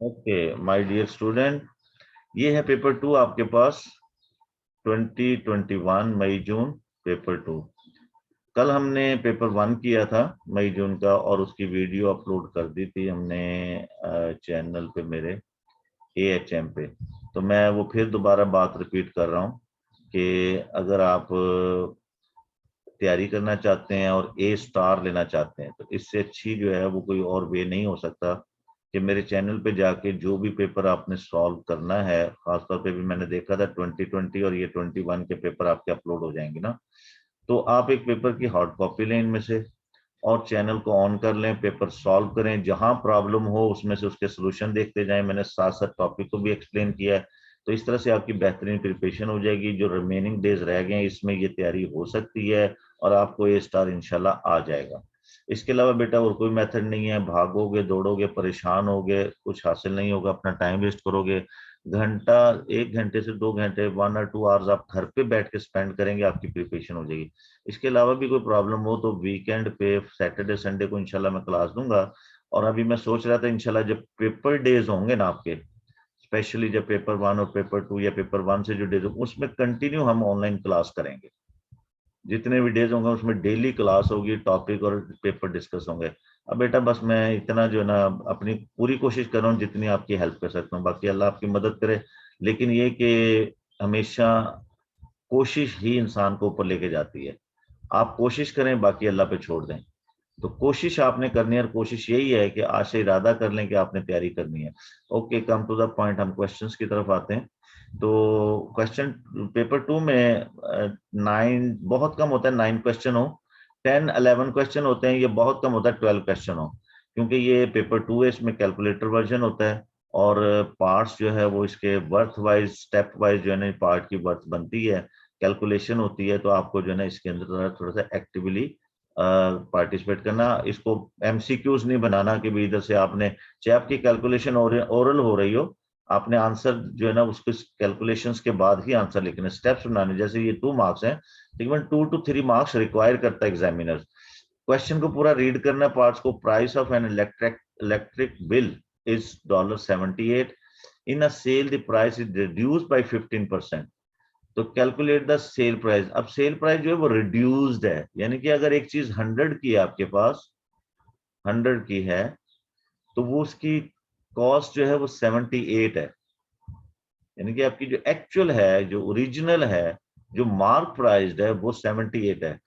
Okay my dear student, ये है paper 2 आपके पास 2021 मई जून पेपर 2। कल हमने पेपर 1 किया था मई जून का और उसकी वीडियो अपलोड कर दी थी हमने चैनल पे मेरे AHM पे। तो मैं वो फिर दोबारा बात रिपीट कर रहा हूँ कि अगर आप तैयारी करना चाहते हैं और A स्टार लेना चाहते हैं तो इससे अच्छी जो है वो कोई और वे नहीं हो सकता कि मेरे चैनल पे जाके जो भी पेपर आपने सॉल्व करना है, खासतौर पे भी मैंने देखा था 2020 और ये 21 के पेपर आपके अपलोड हो जाएंगे ना। तो आप एक पेपर की हार्ड कॉपी लें इनमें से और चैनल को ऑन कर लें, पेपर सॉल्व करें, जहां प्रॉब्लम हो उसमें से उसके सोल्यूशन देखते जाएं। मैंने साथ साथ टॉपिक को भी एक्सप्लेन किया है। तो इस तरह से आपकी बेहतरीन प्रिपरेशन हो जाएगी। जो रिमेनिंग डेज रह गए हैं इसमें ये तैयारी हो सकती है और आपको A स्टार इंशाल्लाह आ जाएगा। इसके अलावा बेटा और कोई मेथड नहीं है। भागोगे दौड़ोगे परेशान होगे, कुछ हासिल नहीं होगा, अपना टाइम वेस्ट करोगे। घंटा 1 घंटे से 2 घंटे 1 और 2 आवर्स आप घर पे बैठ के स्पेंड करेंगे, आपकी प्रिपरेशन हो जाएगी। इसके अलावा भी कोई प्रॉब्लम हो तो वीकेंड पे सैटरडे संडे को इंशाल्लाह मैं क्लास दूंगा। और अभी मैं सोच रहा था इंशाल्लाह जब पेपर डेज होंगे ना आपके, स्पेशली जब पेपर 1 और पेपर 2 या पेपर 1 से जो डेज होंगे उसमें कंटिन्यू हम ऑनलाइन क्लास करेंगे। जितने भी डेज होंगे उसमें डेली क्लास होगी, टॉपिक और पेपर डिस्कस होंगे। अब बेटा बस मैं इतना जो है ना अपनी पूरी कोशिश कर रहा हूँ जितनी आपकी हेल्प कर सकता हूँ, बाकी अल्लाह आपकी मदद करे। लेकिन ये कि हमेशा कोशिश ही इंसान को ऊपर लेके जाती है। आप कोशिश करें, बाकी अल्लाह पे छोड़ दें। तो कोशिश आपने करनी है और कोशिश यही है कि आज से इरादा कर लें कि आपने तैयारी करनी है। Okay, come to the point, हम क्वेश्चंस की तरफ आते हैं। तो क्वेश्चन पेपर 2 में 9 बहुत कम होता है, 9 क्वेश्चन हो, 10-11 क्वेश्चन होते हैं। ये बहुत कम होता है 12 क्वेश्चन हो, क्योंकि ये पेपर 2 है, इसमें कैलकुलेटर वर्जन होता है। और पार्ट्स जो है वो इसके वर्थ वाइज स्टेप वाइज जो है ना पार्ट की वर्थ बनती है, कैलकुलेशन होती है। तो आपको जो है ना इसके अंदर थोड़ा सा एक्टिवली पार्टिसिपेट करना। इसको MCQs नहीं बनाना कि भी इधर से आपने, चाहे आपकी कैलकुलेशन ओरल हो रही हो, आपने आंसर जो है ना उसको कैलकुलेशंस के बाद ही आंसर लिखने, स्टेप्स बनाने। जैसे ये 2 मार्क्स हैं, तकरीबन 2 to 3 मार्क्स रिक्वायर करता है एग्जामिनर। क्वेश्चन को पूरा रीड करना है, पार्ट्स को। Price of an electric bill is $78। In a sale the price is reduced by 15%। तो कैलकुलेट द सेल प्राइस। अब सेल प्राइस जो है वो रिड्यूस्ड है, यानी कि अगर एक चीज 100 की है आपके पास, 100 की है, तो वो उसकी कॉस्ट जो है वो 78 है। यानी कि आपकी जो एक्चुअल है, जो ओरिजिनल है, जो मार्क प्राइस्ड है वो 78 है।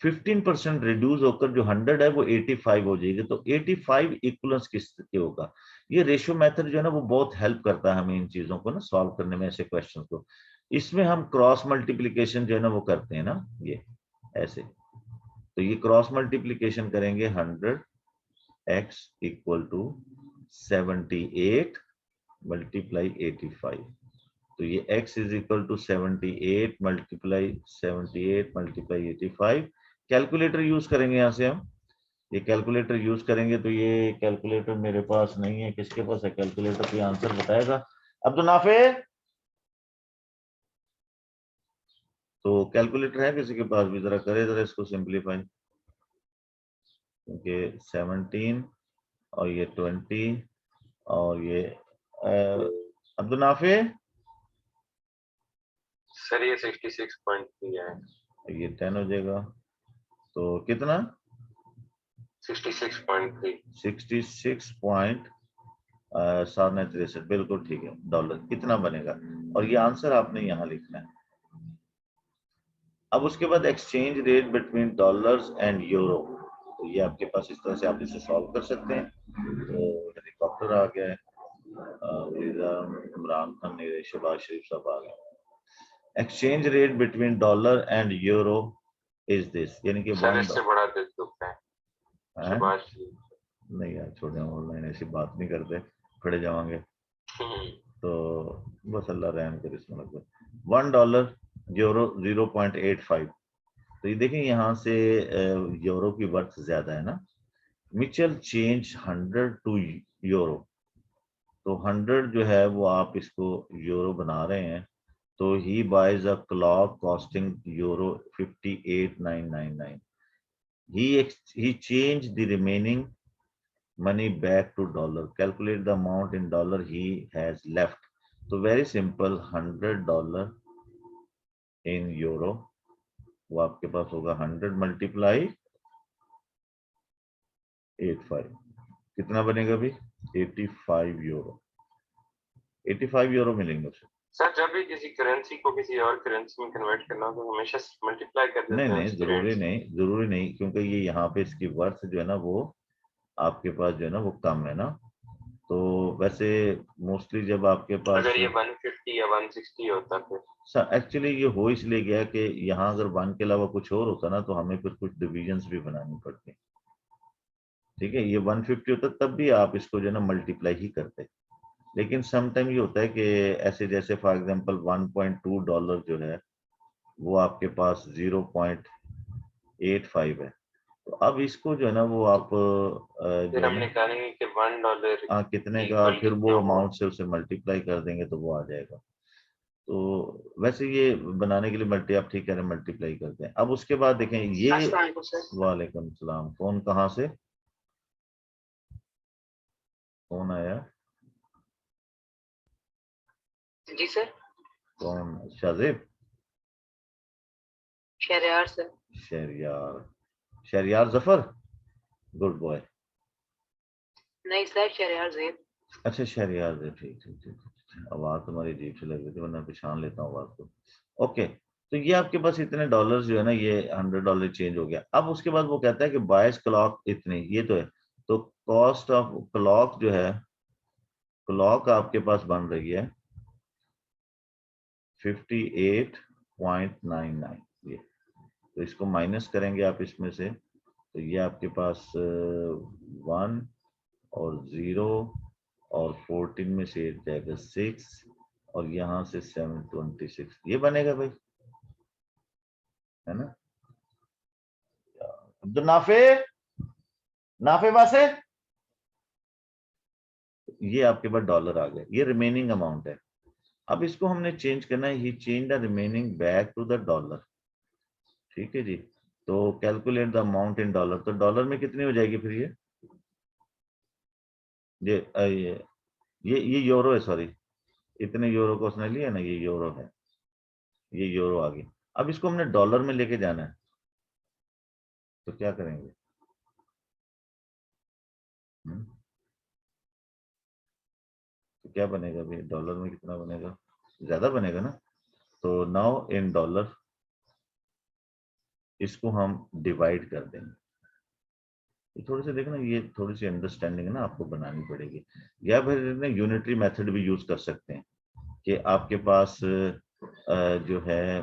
15% रिड्यूस होकर जो 100 है वो 85 हो जाएगी। तो 85 इक्वलेंस किसके होगा। ये रेशियो मेथड जो है ना वो बहुत हेल्प करता है हमें इन चीजों को ना सॉल्व करने में, ऐसे क्वेश्चन को। इसमें हम क्रॉस मल्टीप्लीकेशन जो है ना वो करते हैं ना, ये ऐसे। तो ये क्रॉस मल्टीप्लीकेशन करेंगे, 100x इक्वल टू 78 मल्टीप्लाई 85। तो ये x is equal to 78 multiply 85। Calculator use करेंगे यहां से हम। ये कैलकुलेटर यूज करेंगे तो ये कैलकुलेटर मेरे पास नहीं है, किसके पास है कैलकुलेटर? तो आंसर बताएगा अब्दुल नाफे। तो कैलकुलेटर है किसी के पास भी? जरा करे जरा इसको सिंप्लीफाई, क्योंकि 17 और ये 20 और ये अब्दुल नाफे, सर ये 66.3 है। ये 10 हो जाएगा। तो कितना? 66.3। 66.763, बिल्कुल ठीक है। डॉलर कितना बनेगा, और ये आंसर आपने यहाँ लिखना है। अब उसके बाद exchange rate between dollars and euro. तो ये आपके पास इस तरह से आप इसे सॉल्व कर सकते हैं। तो हेलीकॉप्टर आ गया है, इमरान खान ने, शहबाज शरीफ साहब आ गए। Exchange rate between dollar and euro is this, यानी कि सर 1 इससे बड़ा दिल दुखता है। है। शबाश। नहीं यार छोड़े, ऑनलाइन ऐसी बात नहीं करते, खड़े जावांगे। तो बस अल्लाह रहम करे इसमें। लगभग $1 यूरो 0.85। तो ये देखें यहाँ से यूरो की वर्थ ज्यादा है ना। Michel change 100 to euro. तो 100 जो है वो आप इसको यूरो बना रहे हैं। तो he buys a clock costing euro 58,999। he changed the remaining money back to dollar. Calculate the amount in dollar he has left. तो very simple, $100 in euro, वो आपके पास होगा 100 मल्टीप्लाई 85, कितना बनेगा भाई? 85 यूरो। 85 यूरो मिलेंगे उसे। सर जब भी किसी करेंसी को किसी और करेंसी में कन्वर्ट करना हो तो हमेशा मल्टीप्लाई कर देते नहीं हैं नहीं, उसकी जरूरी रेट से। नहीं, जरूरी नहीं, क्योंकि ये यहाँ पे इसकी वर्थ जो है ना वो आपके पास जो है ना वो कम है ना, तो वैसे मोस्टली जब आपके पास अगर ये 150 या 160 होता फिर एक्चुअली ये हो इसलिए गया कि यहाँ अगर 1 के अलावा कुछ और होता ना तो हमें फिर कुछ डिविजन्स भी बनानी पड़ती। ठीक है, ये 150 होता तब भी आप इसको जो है ना मल्टीप्लाई ही करते, लेकिन समटाइम ये होता है कि ऐसे जैसे फॉर एग्जांपल $1.2 जो है वो आपके पास 0.85 है, तो अब इसको जो है ना वो आप जो फिर है हम ना निकालेंगे कि $1 कितने का, इक्वल फिर कितना वो हुआ। अमाउंट से उसे मल्टीप्लाई कर देंगे तो वो आ जाएगा। तो वैसे ये बनाने के लिए मल्टी आप ठीक कह रहे हैं, मल्टीप्लाई करते हैं। अब उसके बाद देखें ये, वालेकुम सलाम, कौन कहाँ से कौन आया? जी सर। कौन? Shajib? Shahryar sir. Shahriyar, Shahriyar Zafar, good boy. नहीं सर, शहरयार ज़ेब। अच्छा शहरियार है, ठीक ठीक ठीक ठीक। आवाज तुम्हारी अजीब सी लग रही थी, वरना पहचान लेता हूँ आवाज को। ओके, तो ये आपके पास इतने डॉलर्स जो है ना, ये $100 चेंज हो गया। अब उसके बाद वो कहता है कि बायस क्लॉक इतनी, ये तो है, तो कॉस्ट ऑफ क्लॉक जो है, क्लॉक आपके पास बन रही है 58.99, ये तो इसको माइनस करेंगे आप इसमें से, तो ये आपके पास 1 और 0 और 14 में से जाएगा 6 और यहाँ से 726, ये बनेगा भाई, है ना? तो नाफे नाफे वासे, ये आपके पास डॉलर आ गए, ये रिमेनिंग अमाउंट है। अब इसको हमने चेंज करना है, he change the remaining back to the dollar. ठीक है जी, तो calculate the amount in dollar, तो डॉलर में कितनी हो जाएगी फिर ये यूरो है, सॉरी, इतने यूरो को उसने लिया ना, ये यूरो है, ये यूरो आ गई। अब इसको हमने डॉलर में लेके जाना है, तो क्या करेंगे? तो क्या बनेगा भाई, डॉलर में कितना बनेगा? ज्यादा बनेगा ना, तो नाउ इन डॉलर इसको हम डिवाइड कर देंगे। ये थोड़ी सी देखना, ये थोड़ी सी अंडरस्टैंडिंग है ना, आपको बनानी पड़ेगी, या फिर यूनिटरी मेथड भी यूज कर सकते हैं कि आपके पास जो है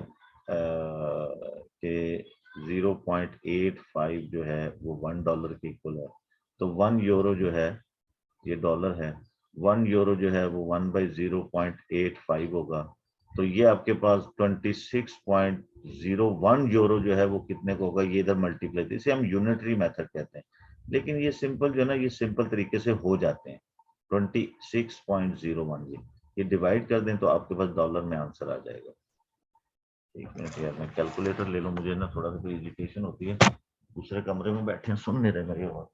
कि 0.85 जो है वो $1 के इक्वल है, तो 1 यूरो जो है, ये डॉलर है, 1 यूरो जो है वो 1/0.85 होगा, तो ये आपके पास 26.01 यूरो जो है वो कितने को होगा, ये इधर मल्टीप्लाई, इसे हम यूनिटरी मेथड कहते हैं, लेकिन ये सिंपल जो है ना, ये सिंपल तरीके से हो जाते हैं। 26.01 ये डिवाइड कर दें तो आपके पास डॉलर में आंसर आ जाएगा। एक मिनट यार, मैं कैलकुलेटर ले लूं, मुझे ना थोड़ा सा कोई एजुकेशन होती है, दूसरे कमरे में बैठे हैं, सुन नहीं रहे मेरी आवाज।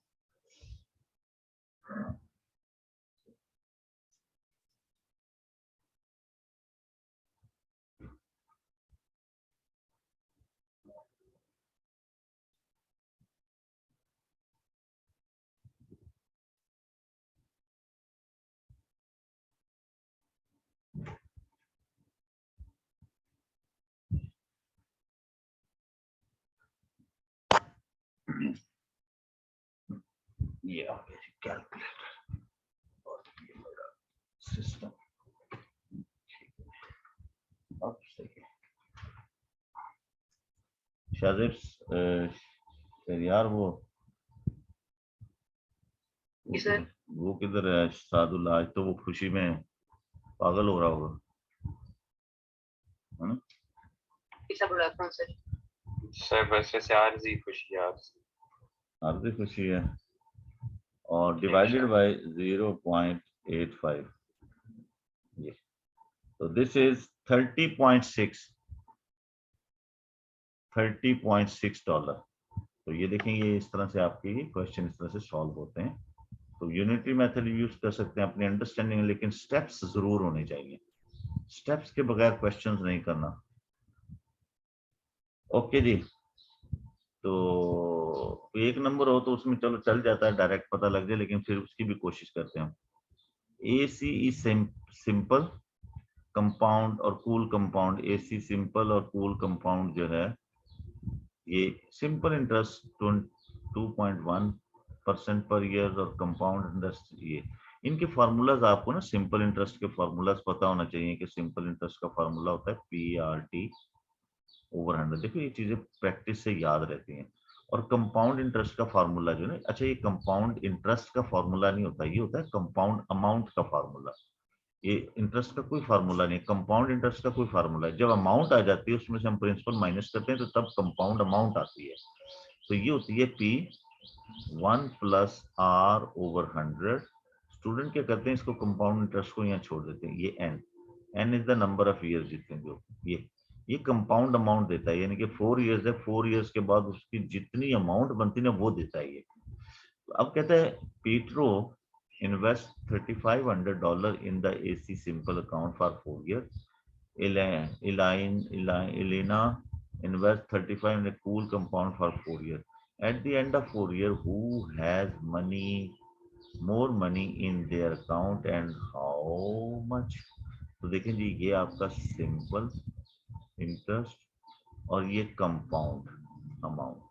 ये आ गया कैलकुलेटर और ये मेरा सिस्टम, अब सही है। शाजिब यार सर। वो किधर है सादुल्ला? आज तो वो खुशी में पागल हो रहा होगा, है ना? ऐसा बुलाता हूँ सर। सर बस वैसे आरजी खुशी आरजी। आरती खुशी है और डिवाइडेड बाय 0.85, ये तो दिस इज 30.6 डॉलर। तो ये देखेंगे इस तरह से आपके क्वेश्चन इस तरह से सॉल्व होते हैं। तो यूनिटरी मेथड यूज कर सकते हैं अपनी अंडरस्टैंडिंग, लेकिन स्टेप्स जरूर होने चाहिए, स्टेप्स के बगैर क्वेश्चंस नहीं करना। ओके जी, तो एक नंबर हो तो उसमें चलो चल जाता है, डायरेक्ट पता लग जाए, लेकिन फिर उसकी भी कोशिश करते हैं हम। AC इज सिंपल कंपाउंड और कूल कंपाउंड। AC सिंपल और कूल कंपाउंड जो है ये सिंपल इंटरेस्ट 2.1% पर ईयर और कंपाउंड इंटरेस्ट ये, इनके फार्मूलाज आपको ना सिंपल इंटरेस्ट के फार्मूलाज पता होना चाहिए कि सिंपल इंटरेस्ट का फार्मूला होता है PRT/100। देखो ये चीजें प्रैक्टिस से याद रहती हैं। और कंपाउंड इंटरेस्ट का फार्मूला जो है, अच्छा ये कंपाउंड इंटरेस्ट का फार्मूला नहीं होता, ये होता है कंपाउंड अमाउंट का फार्मूला। ये इंटरेस्ट का कोई फार्मूला नहीं, कंपाउंड इंटरेस्ट का कोई फार्मूला है। जब अमाउंट आ जाती है उसमें से हम प्रिंसिपल माइनस करते हैं तो तब कंपाउंड अमाउंट आती है। तो ये होती है P1 + R/100। स्टूडेंट क्या करते हैं, इसको कंपाउंड इंटरेस्ट को यहाँ छोड़ देते हैं, ये n is the number of year जितने जो ये कंपाउंड अमाउंट देता है, यानी कि 4 इयर्स है, 4 इयर्स के बाद उसकी जितनी अमाउंट बनती है ना वो देता है ये। तो अब कहता है Pietro invest $3,500 in the AC simple account for 4 years. Elena invest 35 in a cool compound for 4 years. At the end of 4 years, who has more money in their account and how much? तो देखें जी, ये आपका simple interest और ये compound amount,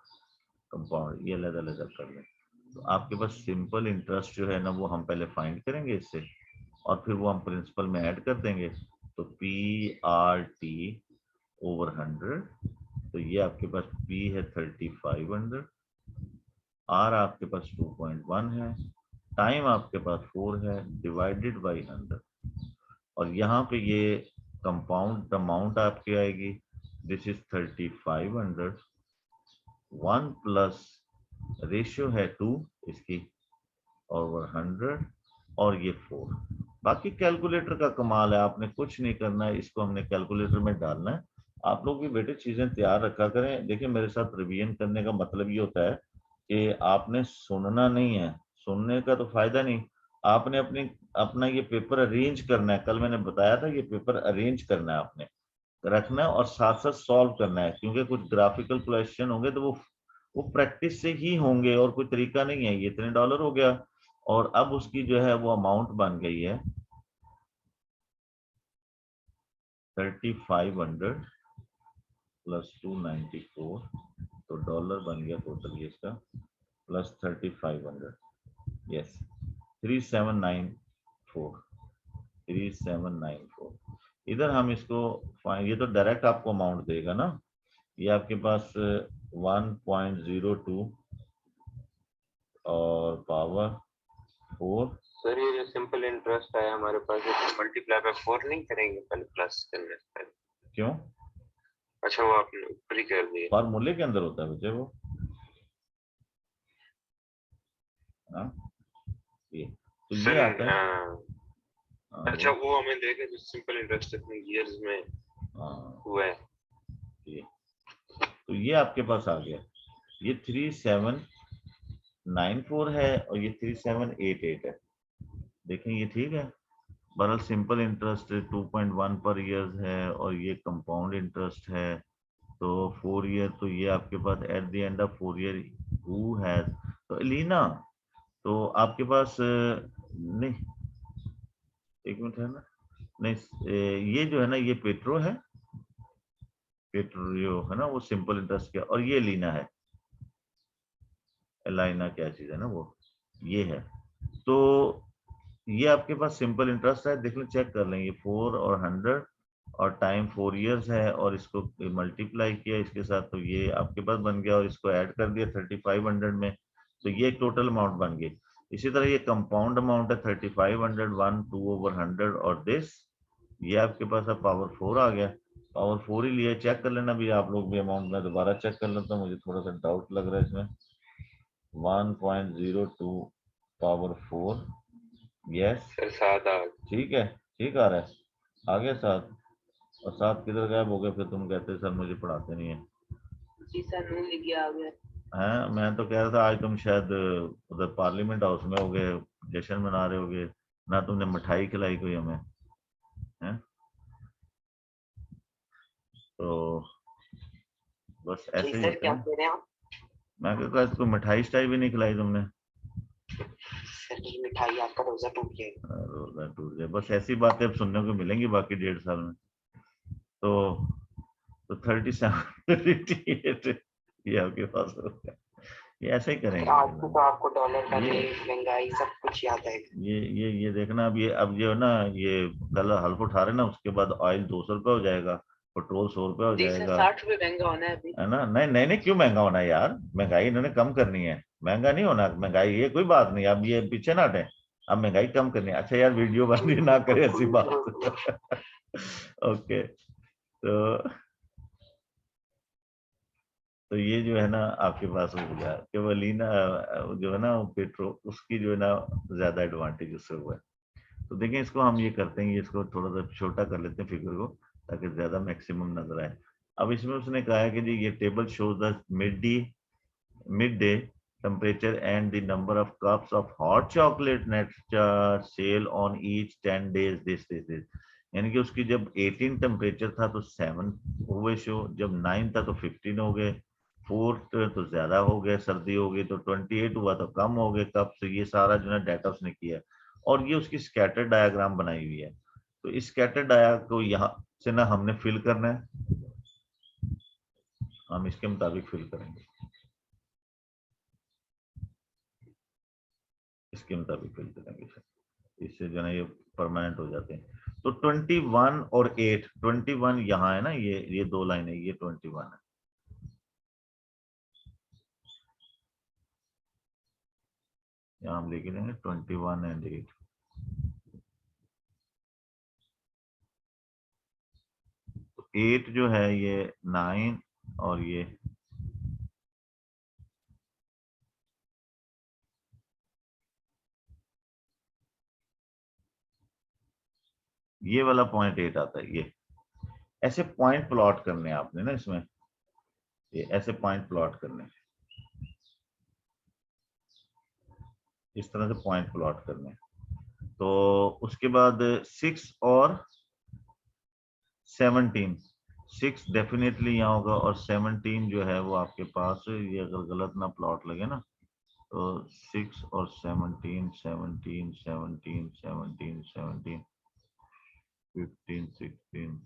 compound ये अलग अलग कर लें। तो आपके पास सिंपल इंटरेस्ट जो है ना वो हम पहले फाइंड करेंगे इससे, और फिर वो हम प्रिंसिपल में ऐड कर देंगे। तो PRT/100, तो ये आपके पास P है 3500, R आपके पास 2.1 है, टाइम आपके पास 4 है, डिवाइडेड बाई 100। और यहाँ पे ये कंपाउंड अमाउंट आपकी आएगी, दिस इज 3500, 1 प्लस रेशियो है 2 इसकी ओवर 100 और ये 4। बाकी कैलकुलेटर का कमाल है, आपने कुछ नहीं करना है, इसको हमने कैलकुलेटर में डालना है। आप लोग भी बेटे चीजें तैयार रखा करें। देखिए मेरे साथ रिवीजन करने का मतलब ये होता है कि आपने सुनना नहीं है, सुनने का तो फायदा नहीं, आपने अपना ये पेपर अरेंज करना है। कल मैंने बताया था ये पेपर अरेंज करना है, आपने रखना है और साथ साथ सॉल्व करना है, क्योंकि कुछ ग्राफिकल क्वेश्चन होंगे तो वो प्रैक्टिस से ही होंगे और कोई तरीका नहीं है। ये इतने डॉलर हो गया और अब उसकी जो है वो अमाउंट बन गई है 3500 प्लस 294, तो डॉलर बन गया टोटल ये इसका प्लस 3500, यस 3794। इधर हम इसको ये तो डायरेक्ट आपको अमाउंट देगा ना, ये आपके पास 1.02 और पावर 4। सर ये जो सिंपल इंटरेस्ट है हमारे पास, मल्टीप्लाई बाय 4 नहीं करेंगे पहले, प्लस करने से पहले? क्यों? अच्छा वो आपने ऊपर ही कर दिया, फार्मूले के अंदर होता है बच्चे वो। ये तो ये आता है। अच्छा वो हमें देगा जो सिंपल इंटरेस्ट इतने इयर्स में हुआ है। ये तो ये आपके पास आ गया, ये 3794 है और ये 3788 है। देखें ये ठीक है। बहरहाल सिंपल इंटरेस्ट 2.1 पर ईयर है और ये कंपाउंड इंटरेस्ट है, तो 4 ईयर, तो ये आपके पास at the end of 4 year who has, तो एलिना तो आपके पास नहीं, एक मिनट है ना, नहीं ये जो है ना ये पेट्रो है, पेट्रोलियो है ना वो सिंपल इंटरेस्ट क्या, और ये लीना है, एलाइना क्या चीज है ना वो ये है। तो ये आपके पास सिंपल इंटरेस्ट है, देख लें चेक कर लें, ये 4 और 100 और टाइम 4 इयर्स है और इसको मल्टीप्लाई किया इसके साथ, तो ये आपके पास बन गया और इसको ऐड कर दिया 3500 में, तो ये टोटल अमाउंट बन गई। इसी तरह ये कंपाउंड अमाउंट है 3500, 1 2/100 और दिस, ये आपके पास अब पावर 4 आ गया, पावर 4 ही लिया। चेक कर लेना भी आप लोग भी अमाउंट, में दोबारा चेक कर लेता हूँ, मुझे थोड़ा सा डाउट लग रहा है इसमें। 1.02 पावर 4, यस सर 7 आ, ठीक है, ठीक आ रहा है, आगे 7 और 7 किधर गायब हो गए फिर, तुम कहते सर मुझे पढ़ाते नहीं है। जी सर 9 लिख गया आ गया। हाँ, मैं तो कह रहा था आज तुम शायद उधर पार्लियामेंट हाउस में होगे, जश्न मना रहे होगे ना, तुमने मिठाई खिलाई कोई हमें है? तो बस जी ऐसे ही सर, होता क्या है। कह रहे हैं आप? मैं कहता कोई मिठाई स्टाई भी नहीं खिलाई तुमने। सर जी, मिठाई आपका रोजा टूट गया। रोजा टूट गया, बस ऐसी बातें अब सुनने को मिलेंगी बाकी 1.5 साल में। तो 37 ये आपके पास होगा, ये ऐसे ही सर करेंगे। आज भी तो आपको डॉलर का ये रेट, महंगाई सब कुछ याद आएगा। ये देखना, अब जो है ना, ये कल हल्फ उठा रहे ना, उसके बाद ऑयल 200 रुपये हो जाएगा, पेट्रोल 100 रुपये हो जी सर, जाएगा, 60 रुपए महंगा होना है अभी। है ना? नहीं नहीं नहीं, क्यों महंगा होना है यार, महंगाई इन्होंने कम करनी है, महंगा नहीं होना महंगाई, ये कोई बात नहीं, अब ये पीछे ना हटे, अब महंगाई कम करनी है। अच्छा यार, वीडियो बंदी ना करे ऐसी बात। ओके, तो ये जो है ना आपके पास हो गया, केवलिना जो है ना पेट्रोल, उसकी जो है ना ज्यादा एडवांटेज उससे हुआ है। तो देखें, इसको हम ये करते हैं, इसको थोड़ा सा छोटा कर लेते हैं फिगर को, ताकि ज्यादा मैक्सिमम नजर आए। अब इसमें उसने कहा है कि जी ये table shows the midday temperature and the number of cups of hot chocolate net sale on each 10 days this यानी कि उसकी जब 18 टेम्परेचर था तो 7 हुए शो, जब 9 था तो 15 हो गए, 4 तो ज्यादा हो गए, सर्दी हो गई तो 28 हुआ तो कम हो गए कप। तो ये सारा जो है डाटा उसने किया, और ये उसकी स्कैटर डायग्राम बनाई हुई है। तो इस स्कैटर डायग्राम को यहाँ से ना हमने फिल करना है, हम इसके मुताबिक फिल करेंगे, इसके मुताबिक फिल करेंगे, इससे जो है ये परमानेंट हो जाते हैं। तो 21 और 8, 21 यहाँ है ना, ये 2 लाइन है, ये 21 है, यहाँ हम लेके देंगे 21 एंड 8। तो 8 जो है ये 9, और ये वाला पॉइंट 8 आता है। ये ऐसे पॉइंट प्लॉट करने हैं आपने ना इसमें, ये ऐसे पॉइंट प्लॉट करने, इस तरह से पॉइंट प्लॉट करने। तो उसके बाद 6 और 17, 6 डेफिनेटली यहाँ होगा, और 17 जो है वो आपके पास, ये अगर गलत ना प्लॉट लगे ना, तो 6 और 17, 17, 17, 17, 17, 15, 16,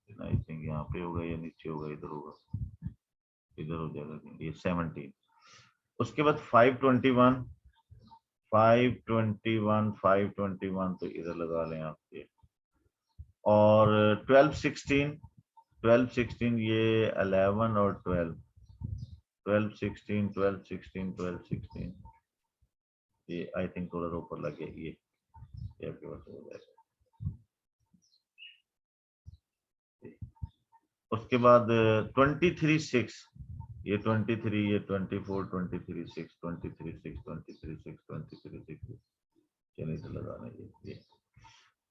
आई थिंक यहाँ पे होगा या नीचे होगा, इधर होगा, इधर हो जाएगा ये 17। उसके बाद 521, 521, 521 तो इधर लगा लें आप ये, और 12, 16, 12, 16 ये 11 और 12, 12, 16, 12, 16, 12, 16, ये आई थिंक थोड़ा ऊपर लगे, ये आपके पास हो जाएगा। उसके बाद 23, 6, ये 23, ये 24, 23, 6, 23, 6, 23, 6, 23, 6, चलिए तो लगाना ये।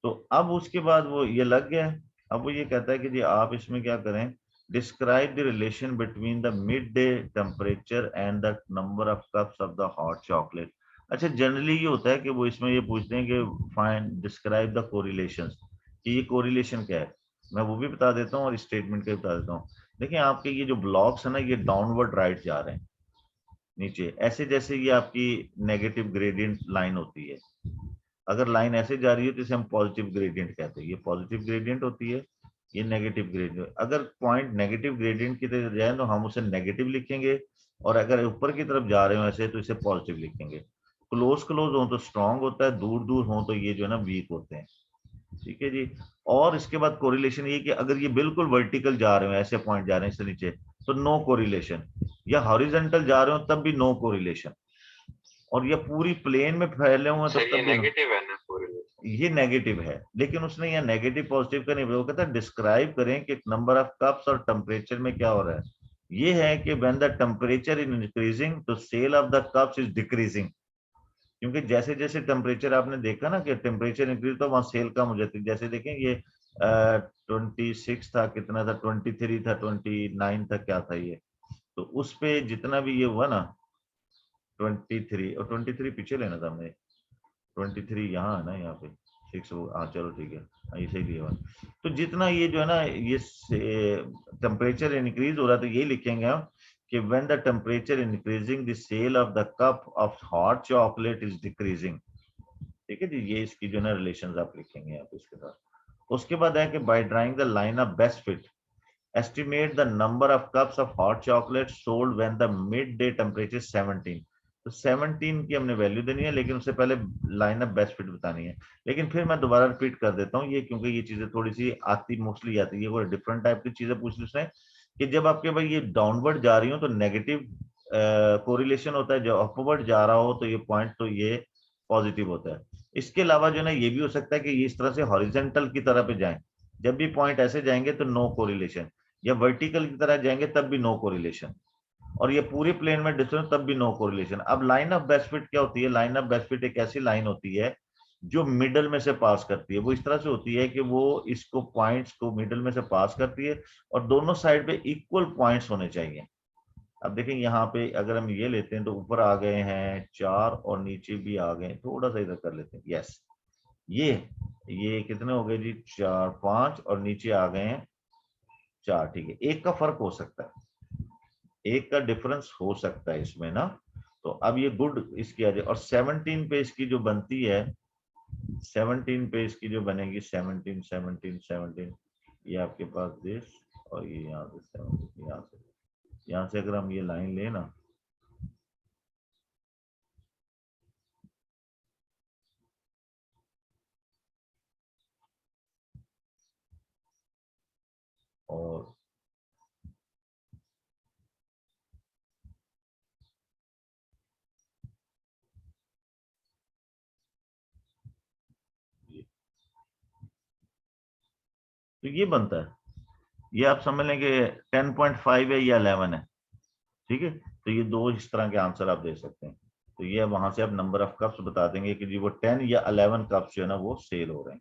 तो अब उसके बाद वो ये लग गया। अब वो ये कहता है कि जी आप इसमें क्या करें, describe the relation between the mid day temperature and the number of cups of the hot chocolate. अच्छा, जनरली ये होता है कि वो इसमें ये पूछते हैं कि फाइंड डिस्क्राइब द कोरिलेशंस, कि ये कोरिलेशन क्या है। मैं वो भी बता देता हूँ और स्टेटमेंट का भी बता देता हूँ। देखिए आपके ये जो ब्लॉक्स है ना, ये डाउनवर्ड राइट जा रहे हैं नीचे, ऐसे जैसे ये आपकी नेगेटिव ग्रेडियंट लाइन होती है। अगर लाइन ऐसे जा रही है तो इसे हम पॉजिटिव ग्रेडियंट कहते हैं, ये पॉजिटिव ग्रेडियंट होती है, ये नेगेटिव ग्रेडियंट। अगर पॉइंट नेगेटिव ग्रेडियंट की तरफ जाए तो हम उसे नेगेटिव लिखेंगे, और अगर ऊपर की तरफ जा रहे हो ऐसे तो इसे पॉजिटिव लिखेंगे। क्लोज क्लोज हो तो स्ट्रांग होता है, दूर दूर हो तो ये जो है ना वीक होते हैं। ठीक है जी। और इसके बाद कोरिलेशन ये कि अगर ये बिल्कुल वर्टिकल जा रहे हो, ऐसे पॉइंट जा रहे हैं इससे नीचे, तो नो कोरिलेशन, या हॉरिजॉन्टल जा रहे हो तब भी नो कोरिलेशन, और ये पूरी प्लेन में फैले हुए तो ये तब भी नेगेटिव है ना पूरे? ये नेगेटिव है। लेकिन उसने यहाँ नेगेटिव पॉजिटिव का नहीं बोला, वो कहता है डिस्क्राइब करें कि नंबर ऑफ कप्स और टेम्परेचर में क्या हो रहा है। ये है कि when the temperature is increasing तो sale of the cups is decreasing, क्योंकि जैसे जैसे टेम्परेचर आपने देखा ना कि टेम्परेचर इंक्रीज तो वहां सेल कम हो जाती है। जैसे देखें ये 26 था, कितना था, 23 था, 29 था, क्या था ये, तो उस पे जितना भी ये हुआ ना 23 और 23 पीछे लेना था हमने, 23 यहाँ है ना, यहाँ पे 6, हाँ चलो ठीक है, ऐसे ही दिया हुआ। तो जितना ये जो है ना ये टेम्परेचर इंक्रीज हो रहा है तो ये लिखेंगे हम कि when the temperature increasing the sale of the cup of hot chocolate is decreasing. ठीक है जी, ये इसकी जो है ना रिलेशंस आप लिखेंगे यहाँ पे इसके साथ। उसके बाद है कि by drawing the line of best fit estimate the number of cups of hot chocolate sold when the midday temperature is 17। तो 17 की हमने वैल्यू देनी है, लेकिन उससे पहले लाइन ऑफ बेस्ट फिट बतानी है। लेकिन फिर मैं दोबारा रिपीट कर देता हूँ ये, क्योंकि ये चीजें थोड़ी सी आती मोस्टली आती है, कोई डिफरेंट टाइप की चीजें पूछ ली उसने कि जब आपके भाई ये डाउनवर्ड जा रही हो तो नेगेटिव कोरिलेशन होता है, जब अपवर्ड जा रहा हो तो ये पॉइंट तो ये पॉजिटिव होता है। इसके अलावा जो है ना ये भी हो सकता है कि ये इस तरह से हॉरिजेंटल की तरह पे जाएं, जब भी पॉइंट ऐसे जाएंगे तो नो कोरिलेशन, या वर्टिकल की तरह जाएंगे तब भी नो कोरिलेशन, और ये पूरे प्लेन में डिस्टेंस तब भी नो कोरिलेशन। अब लाइन ऑफ बेस्ट फिट क्या होती है? लाइन ऑफ बेस्ट फिट एक ऐसी लाइन होती है जो मिडल में से पास करती है। वो इस तरह से होती है कि वो इसको पॉइंट्स को मिडल में से पास करती है और दोनों साइड पे इक्वल पॉइंट्स होने चाहिए। अब देखें यहाँ पे अगर हम ये लेते हैं तो ऊपर आ गए हैं 4 और नीचे भी आ गए, थोड़ा सा इधर कर लेते हैं। यस, ये कितने हो गए जी? 4 5 और नीचे आ गए हैं 4। ठीक है, एक का फर्क हो सकता है, एक का डिफरेंस हो सकता है इसमें ना। तो अब ये गुड इसकी आ जाए, और 17 पे इसकी जो बनती है, 17 पे इसकी जो बनेगी 17 17 17, ये आपके पास दिस, और ये यहाँ से 17, यहाँ से अगर हम ये लाइन ले ना, और तो ये बनता है, ये आप समझ लें कि 10.5 है या 11 है। ठीक है, तो ये दो इस तरह के आंसर आप दे सकते हैं। तो ये वहां से आप नंबर ऑफ कप्स बता देंगे कि जी वो 10 या 11 कप्स जो है ना वो सेल हो रहे हैं।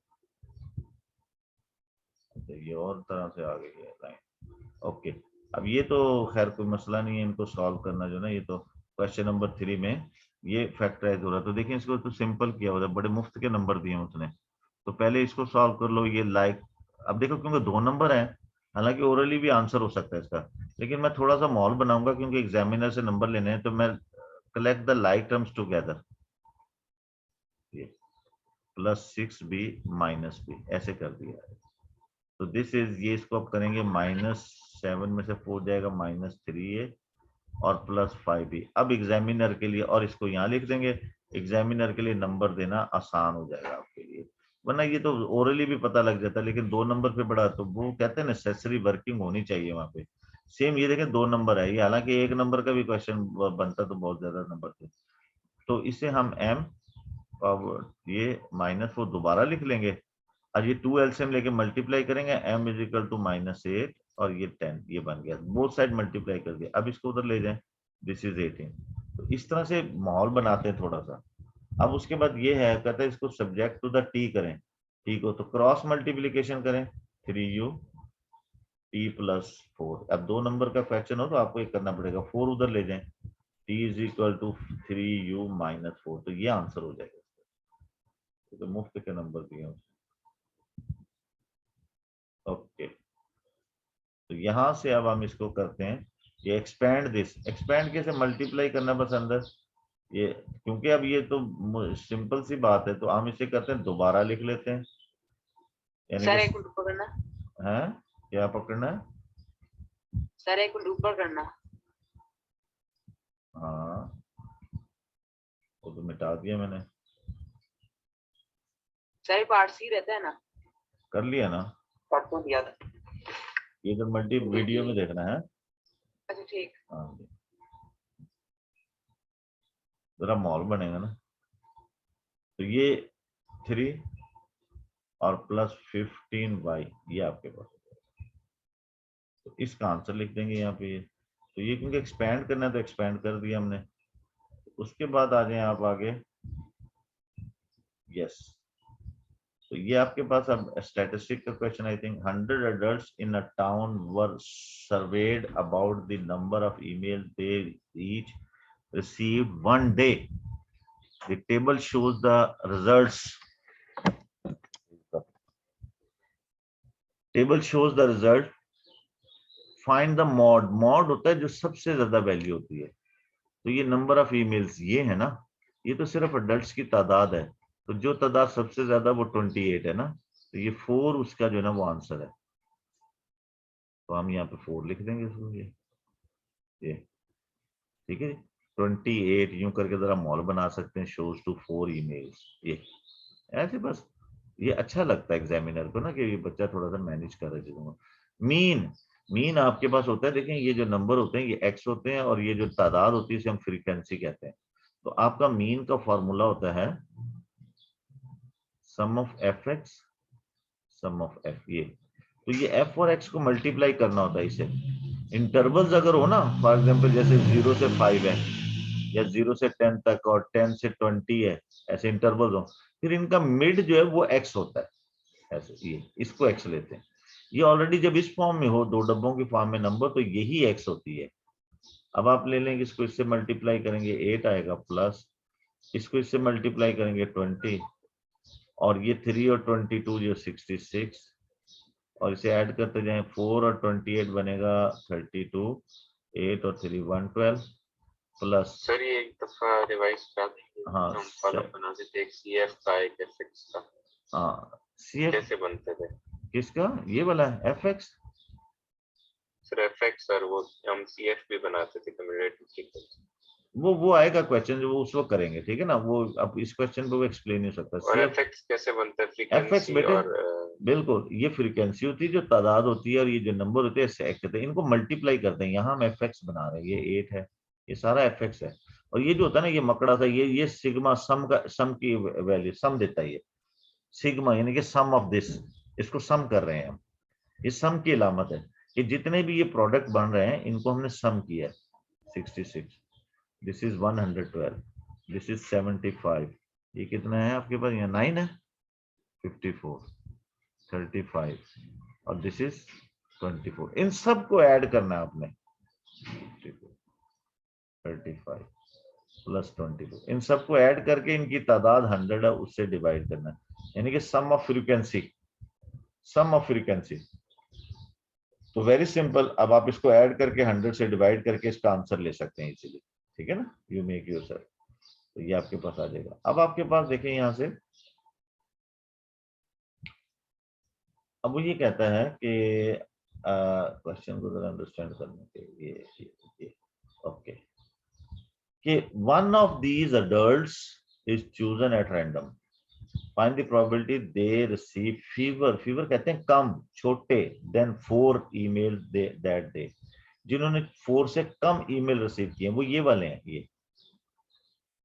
ये और तरह से आ गई है लाइन। ओके, अब ये तो खैर कोई मसला नहीं है इनको सॉल्व करना जो ना, ये तो क्वेश्चन नंबर 3 में ये फैक्टराइज हो रहा है। तो देखिए इसको तो सिंपल किया हुआ है, बड़े मुफ्त के नंबर दिए उसने। तो पहले इसको सॉल्व कर लो, ये लाइक, अब देखो क्योंकि 2 नंबर है, हालांकि ओरली भी आंसर हो सकता है इसका, लेकिन मैं थोड़ा सा माहौल बनाऊंगा क्योंकि एग्जामिनर से नंबर लेने हैं, तो मैं collect the like terms together, +6b -b ऐसे कर दिया है। तो दिस इज, ये इसको आप करेंगे -7 में से 4 जाएगा -3a और +5b। अब एग्जामिनर के लिए, और इसको यहाँ लिख देंगे, एग्जामिनर के लिए नंबर देना आसान हो जाएगा आपके लिए, वरना ये तो ओरली भी पता लग जाता है, लेकिन 2 नंबर पे बड़ा, तो वो कहते हैं नेसेसरी वर्किंग होनी चाहिए वहां पे। सेम ये देखें 2 नंबर है ये, हालांकि 1 नंबर का भी क्वेश्चन बनता तो बहुत ज्यादा नंबर थे। तो इसे हम m पावर ये -4 दोबारा लिख लेंगे, और ये 2 एलसीएम लेके मल्टीप्लाई करेंगे, m इज इक्वल टू -8 और ये 10, ये बन गया, बोथ साइड मल्टीप्लाई कर दिया। अब इसको उधर ले जाएं, दिस इज 18। तो इस तरह से माहौल बनाते हैं थोड़ा सा। अब उसके बाद ये है, कहता है इसको सब्जेक्ट टू द टी करें, ठीक हो तो क्रॉस मल्टीप्लीकेशन करें, 3u t +4। अब 2 नंबर का क्वेश्चन हो तो आपको एक करना पड़ेगा, 4 उधर ले जाएं, t is equal to 3u -4, तो ये आंसर हो जाएगा। तो मुफ्त के नंबर दिए। ओके, तो यहां से अब हम इसको करते हैं, ये एक्सपैंड दिस, एक्सपैंड कैसे? मल्टीप्लाई करना बस अंदर, ये क्योंकि अब ये तो सिंपल सी बात है, तो हम इसे करते हैं दोबारा लिख लेते हैं, यानी सर कि एक मिनट ऊपर करना, है क्या पकड़ना है? सर एक मिनट ऊपर करना। हाँ, वो तो मिटा दिया मैंने, सर पार्ट सी रहता है ना? कर लिया ना, पढ़ तो दिया था। ये तो मल्टी वीडियो में देखना है। अच्छा ठीक। हाँ, जरा मॉल बनेगा ना। तो ये 3 और +15y, ये आपके पास, तो इसका आंसर लिख देंगे यहाँ पे। ये तो ये क्योंकि एक्सपैंड करना है तो एक्सपैंड कर दिया हमने। उसके बाद आ जाए आप आगे, यस, तो ये आपके पास अब स्टैटिस्टिक का question, I think 100 adults in a town were surveyed about the number of emails they each received one day. The table shows the results. Table shows the result. Find the mod. Mod होता है जो सबसे ज्यादा value होती है। तो ये number of emails ये है ना, ये तो सिर्फ अडल्ट्स की तादाद है। तो जो तादाद सबसे ज्यादा वो 28 है ना, तो ये 4 उसका जो है ना वो आंसर है। तो हम यहाँ पे 4 लिख देंगे इसको, ये ठीक है। 28 यूं करके जरा मॉल बना सकते हैं, शोज टू 4 ईमेल्स। ये ऐसे बस ये अच्छा लगता है एग्जामिनर को ना कि ये बच्चा थोड़ा सा मैनेज कर रहा है चीजों को। मीन आपके पास होता है, देखें ये जो नंबर होते हैं ये एक्स होते हैं, और ये जो तादाद होती है इसे हम फ्रीक्वेंसी कहते हैं। तो आपका मीन का फॉर्मूला होता है sum of F X sum of F. ये तो ये एफ और एक्स को मल्टीप्लाई करना होता है इसे। इंटरवल्स अगर हो ना, फॉर एग्जांपल जैसे 0 से 5 है, या 0 से 10 तक, और 10 से 20 है, ऐसे इंटरवल्स हो, फिर इनका मिड जो है वो एक्स होता है। ऐसे ये इसको एक्स लेते हैं। ये ऑलरेडी जब इस फॉर्म में हो, 2 डब्बों की फॉर्म में नंबर, तो यही एक्स होती है। अब आप ले लेंगे इसको, इससे मल्टीप्लाई करेंगे 8 आएगा, प्लस इसको इससे मल्टीप्लाई करेंगे 20, और ये 3 और 22 जो 66, और इसे ऐड करते जाएं 4 और 28 बनेगा 32, 8 और 3 112, प्लस सर ये एक दफा रिवाइज कर दीजिए। हाँ हम फॉलो बना देते एक सीएफ का एक एफएक्स का। हाँ सीएफ कैसे बनते थे? किसका? ये वाला है एफएक्स। सर एफएक्स सर वो हम सीएफ भी बनाते थे, कम्युलेटिव सीक्वेंस। वो आएगा क्वेश्चन जो वो उस वक्त करेंगे, ठीक है ना। वो अब इस क्वेश्चन पे वो एक्सप्लेन नहीं हो सकता। और एफएक्स कैसे बनता है? एफएक्स फ्रीक्वेंसी बेटे और बिल्कुल, ये फ्रीक्वेंसी होती है जो तादाद होती है, और ये जो नंबर होते हैं इससे कहते हैं, इनको मल्टीप्लाई करते हैं। यहाँ हम एफएक्स बना रहे हैं, ये 8 है, ये सारा एफएक्स है। और ये जो होता है ना, ये मकड़ा सा, ये सिग्मा सम की वैल्यू सम देता है। ये सिग्मा यानी कि सम ऑफ दिस, इसको सम कर रहे हैं हम। ये सम की अलामत है कि जितने भी ये प्रोडक्ट बन रहे हैं इनको हमने सम किया। 66, दिस इज 112, दिस इज 75, ये कितना है आपके पास? यहाँ 9 है, 54, 35, और दिस इज 24। इन सब को ऐड करना है आपने, 35 प्लस 22, इन सबको ऐड करके इनकी तादाद 100 है, उससे डिवाइड करना है, यानी कि सम ऑफ फ्रीक्वेंसी। तो वेरी सिंपल, अब आप इसको ऐड करके 100 से डिवाइड करके इसका आंसर ले सकते हैं इजीली, ठीक है ना। यू मेक योर सेल्फ, तो ये आपके पास आ जाएगा। अब आपके पास देखें यहां से, अब वो ये कहता है कि क्वेश्चन को जरा अंडरस्टैंड करने के लिए ओके, कि one of these adults is chosen at random, find the probability they receive fever कहते हैं कम, छोटे, देन 4 ईमेल दैट डे, जिन्होंने 4 से कम ईमेल रिसीव किए वो ये वाले हैं। ये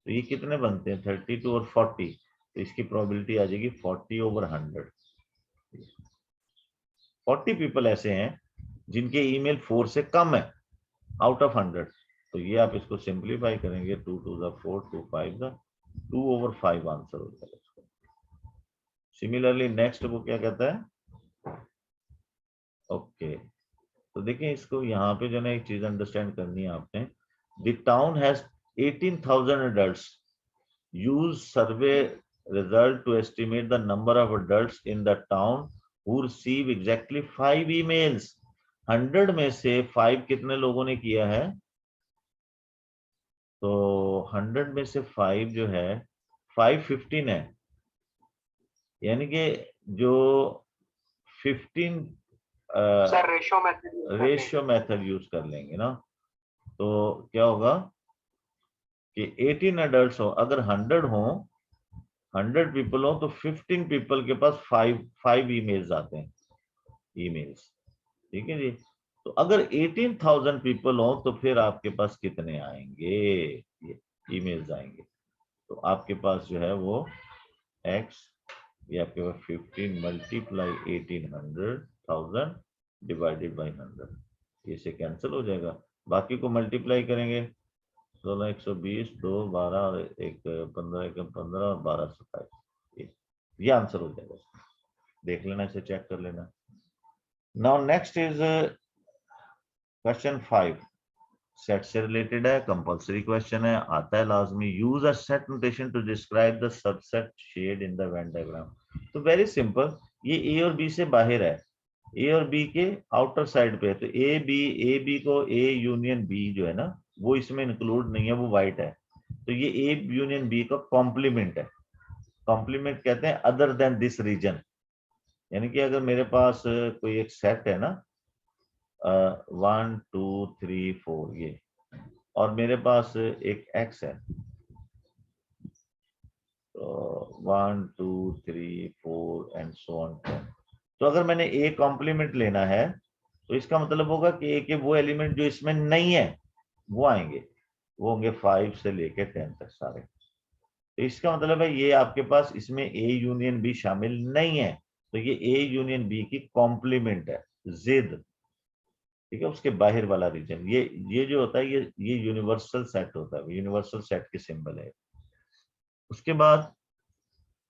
तो ये कितने बनते हैं? 32 और 40, तो इसकी प्रोबेबिलिटी आ जाएगी 40/100। 40 पीपल ऐसे हैं जिनके ईमेल 4 से कम है आउट ऑफ 100। तो ये आप इसको सिंप्लीफाई करेंगे, 2 2 4, 2 5 2/5 आंसर हो जाएगा। सिमिलरली नेक्स्ट वो क्या कहता है? ओके, तो देखिए इसको यहाँ पे जो है एक चीज अंडरस्टैंड करनी है आपने। The town has 18,000 adults. Use survey result to estimate the number of adults in the town who receive exactly 5 emails. 100 में से 5 कितने लोगों ने किया है? तो 100 में से 5 जो है 515 है, यानी कि जो 15 सर रेशियो मेथड यूज कर लेंगे ना, तो क्या होगा कि 18 एडल्ट्स हो, अगर 100 हो, 100 पीपल हो, तो 15 पीपल के पास 5 ईमेल्स आते हैं, ईमेल्स, ठीक है जी। तो अगर 18,000 पीपल हो तो फिर आपके पास कितने आएंगे? ये ईमेल्स आएंगे। तो आपके पास जो है वो x, ये आपके पास 15 मल्टीप्लाई 18,000 डिवाइडेड बाई 100, इसे कैंसिल हो जाएगा। बाकी को मल्टीप्लाई करेंगे, 16 120 2 12 और 1 15 1 15 और 12 27, ये आंसर हो जाएगा। देख लेना, इसे चेक कर लेना। Now next is question 5, set से रिलेटेड है, कंपल्सरी क्वेश्चन है, आता है लाजमी। Use a set notation to describe the subset shaded in the Venn diagram. तो वेरी सिंपल, ये ए और बी से बाहर है, ए और बी के आउटर साइड पे है, तो ए बी को ए यूनियन बी जो है ना वो इसमें इंक्लूड नहीं है, वो वाइट है, तो ये ए यूनियन बी का कॉम्प्लीमेंट है। कॉम्प्लीमेंट कहते हैं अदर देन दिस रीजन, यानी कि अगर मेरे पास कोई एक सेट है ना 1 2 3 4 ये, और मेरे पास एक एक्स है, तो 1 2 3 4 एंड सो ऑन। तो अगर मैंने ए कॉम्प्लीमेंट लेना है तो इसका मतलब होगा कि ए के वो एलिमेंट जो इसमें नहीं है वो आएंगे, वो होंगे 5 से लेके 10 तक सारे। तो इसका मतलब है ये आपके पास इसमें ए यूनियन बी शामिल नहीं है, तो ये ए यूनियन बी की कॉम्प्लीमेंट है, जिद, ठीक है, उसके बाहर वाला रीजन। ये जो होता है ये यूनिवर्सल सेट होता है, यूनिवर्सल सेट के सिंबल है। उसके बाद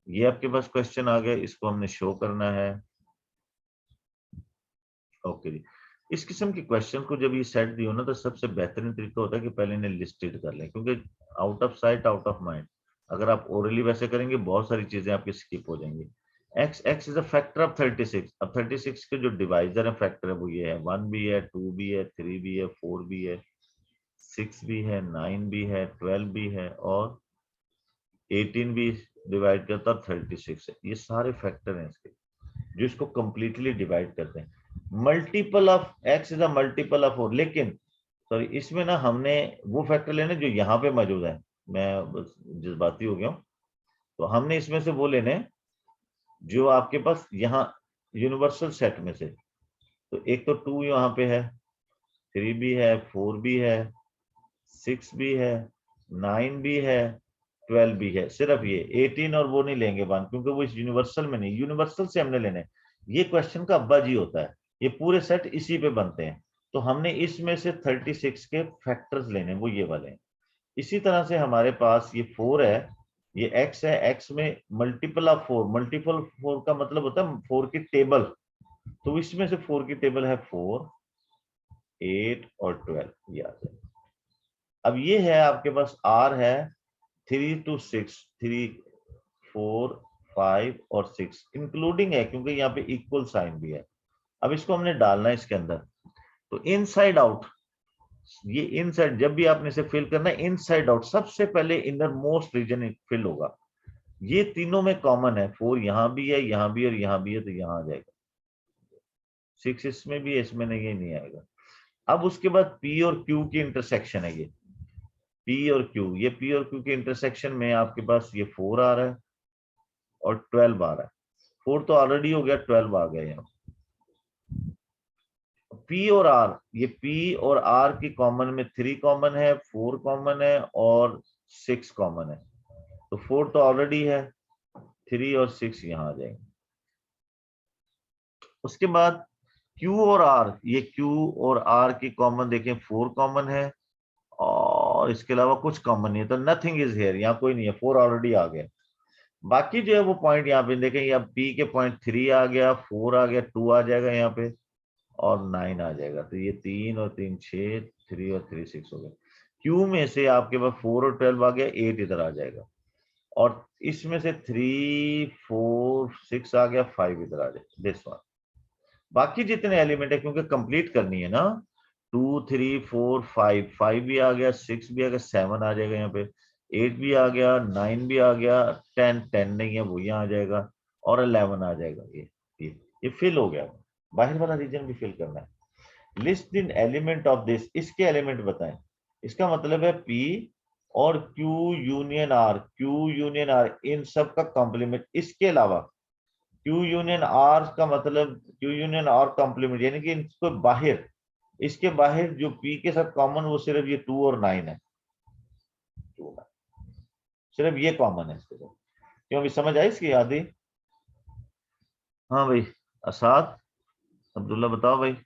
ये आपके पास क्वेश्चन आ गया, इसको हमने शो करना है। ओके जी, इस किस्म के क्वेश्चन को जब ये सेट दी हो ना, तो सबसे बेहतरीन तरीका होता है कि पहले इन्हें लिस्टेड कर लें, क्योंकि out of sight out of mind. अगर आप ओरली वैसे करेंगे बहुत सारी चीजें आपकी स्किप हो जाएंगी। x is a factor of 36। अब 36 के जो डिवाइजर है फैक्टर है वो ये है, 1 भी है, 2 भी है, 3 भी है, 4 भी है, 6 भी है, 9 भी है, 12 भी है, और 18 भी डिवाइड करता है 36 है। ये सारे फैक्टर हैं इसके जो इसको कंप्लीटली डिवाइड करते हैं। Multiple of x is a multiple of 4, लेकिन सॉरी इसमें ना हमने वो फैक्टर लेने जो यहाँ पे मौजूद है। मैं जज्बाती हो गया हूँ, तो हमने इसमें से वो लेने जो आपके पास यहाँ यूनिवर्सल सेट में से। तो एक तो 2 यहाँ पे है, 3 भी है, 4 भी है, 6 भी है, 9 भी है, 12 भी है। सिर्फ ये 18 और वो नहीं लेंगे 1, क्योंकि वो इस यूनिवर्सल में नहीं, यूनिवर्सल से हमने लेने। ये क्वेश्चन का अब्बा जी होता है, ये पूरे सेट इसी पे बनते हैं। तो हमने इसमें से 36 के फैक्टर्स लेने, वो ये वाले हैं। इसी तरह से हमारे पास ये 4 है, ये x है, x में मल्टीपल ऑफ 4, मल्टीपल 4 का मतलब होता है 4 की टेबल। तो इसमें से 4 की टेबल है 4, 8 और 12, ये आ जाए। अब ये है आपके पास r है 3 to 6, 3 4 5 और 6 इंक्लूडिंग है, क्योंकि यहाँ पे इक्वल साइन भी है। अब इसको हमने डालना है इसके अंदर, तो इनसाइड आउट, ये इनसाइड जब भी आपने इसे फिल करना है इनसाइड आउट, सबसे पहले इनर मोस्ट रीजन फिल होगा। ये तीनों में कॉमन है, 4 यहां भी है, यहां भी और यहां भी है, तो यहां आ जाएगा। 6 इसमें भी है, इसमें नहीं, ये नहीं आएगा। अब उसके बाद P और Q की इंटरसेक्शन है, ये P और Q, ये P और Q के इंटरसेक्शन में आपके पास ये 4 आ रहा है और 12 आ रहा है। 4 तो ऑलरेडी हो गया, 12 आ गया यहाँ। P और R, ये P और R की कॉमन में 3 कॉमन है, 4 कॉमन है और 6 कॉमन है। तो 4 तो ऑलरेडी है, 3 और 6 यहाँ आ जाएंगे। उसके बाद Q और R, ये Q और R की कॉमन देखें 4 कॉमन है और इसके अलावा कुछ कॉमन नहीं है, तो नथिंग इज हियर, यहाँ कोई नहीं है, 4 ऑलरेडी आ गया। बाकी जो है वो पॉइंट यहाँ पे देखें, या P के पॉइंट 3 आ गया, 4 आ गया, 2 आ जाएगा यहाँ पे और 9 आ जाएगा। तो ये 3 और 3 6, 3 और 3 6 हो गया। Q में से आपके पास 4 और 12 आ गया, 8 इधर आ जाएगा, और इसमें से 3 4 6 आ गया, 5 इधर आ जाएगा, दिस वन। बाकी जितने एलिमेंट है, क्योंकि कंप्लीट करनी है ना, 2 3 4 5, 5 भी आ गया, 6 भी आ गया, 7 आ जाएगा यहाँ पे, 8 भी आ गया, 9 भी आ गया, 10 नहीं है वो यहाँ आ जाएगा, और 11 आ जाएगा। ये फिल हो गया। बाहर वाला रीजन भी फिल करना है। List in element of this, इसके एलिमेंट बताएं। इसका मतलब है P और Q union R, Q union R इन सब का कॉम्प्लीमेंट। इसके अलावा Q यूनियन R का मतलब Q यूनियन R कॉम्प्लीमेंट, यानी कि इसको बाहर, इसके बाहर जो P के साथ कॉमन वो सिर्फ ये 2 और 9 है, 2 सिर्फ ये कॉमन है इसके साथ। क्यों, अभी समझ आई इसकी आदि? हाँ भाई, असाद अब्दुल्ला बताओ भाई,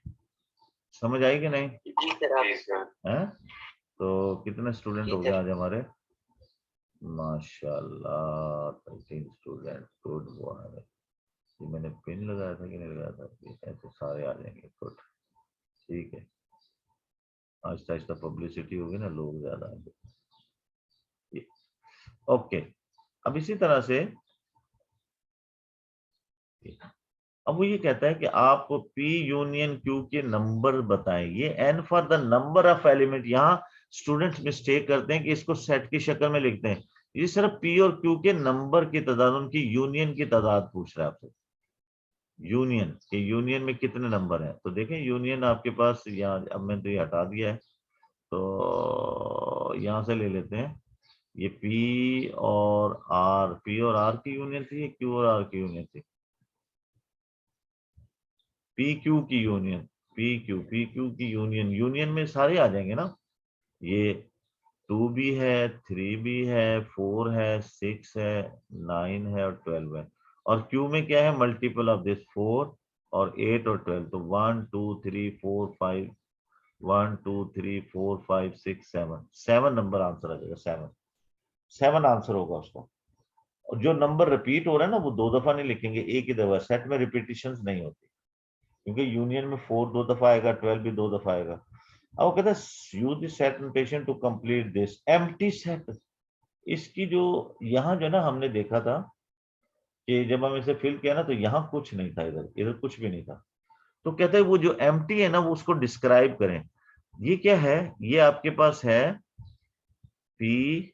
समझ आई कि नहीं? जी सर। हैं? तो कितने स्टूडेंट हो गए आज हमारे? माशाल्लाह 13 स्टूडेंट, गुड बॉय। ये मैंने पिन था कि नहीं लगाया था? ऐसे सारे आ जाएंगे। गुड, ठीक है। आहिस्ता आहिस्ता पब्लिसिटी होगी ना, लोग ज्यादा आएंगे। ओके, अब इसी तरह से अब वो ये कहता है कि आप P यूनियन Q के नंबर बताएं। ये n for the number of element. यहाँ स्टूडेंट्स मिस्टेक करते हैं कि इसको सेट की शक्ल में लिखते हैं। ये सिर्फ P और Q के नंबर की तादाद, उनकी यूनियन की तादाद पूछ रहा है आपसे। यूनियन के यूनियन में कितने नंबर हैं? तो देखें यूनियन आपके पास यहाँ, अब मैंने तो ये हटा दिया है, तो यहां से ले लेते हैं। ये P और R की यूनियन थी, Q और R की यूनियन थी। PQ की यूनियन, PQ की यूनियन, यूनियन में सारे आ जाएंगे ना। ये 2 भी है, 3 भी है, 4 है, 6 है, 9 है और 12 है। और Q में क्या है? मल्टीपल ऑफ दिस 4 और 8 और 12। तो 1 2 3 4 5, 1 2 3 4 5 6 7 नंबर आंसर आ जाएगा। 7 आंसर होगा उसका। और जो नंबर रिपीट हो रहा है ना, वो 2 दफा नहीं लिखेंगे, एक ही दफा। सेट में रिपीटिशंस नहीं होती, क्योंकि यूनियन में 4 2 दफा आएगा, 12 भी 2 दफा आएगा। अब वो कहता है use this set notation to complete this empty set. इसकी जो यहाँ जो ना हमने देखा था कि जब हम इसे फिल किया ना, तो यहाँ कुछ नहीं था, इधर कुछ भी नहीं था। तो कहते हैं वो जो एम्प्टी है ना, वो उसको डिस्क्राइब करें। ये क्या है? ये आपके पास है P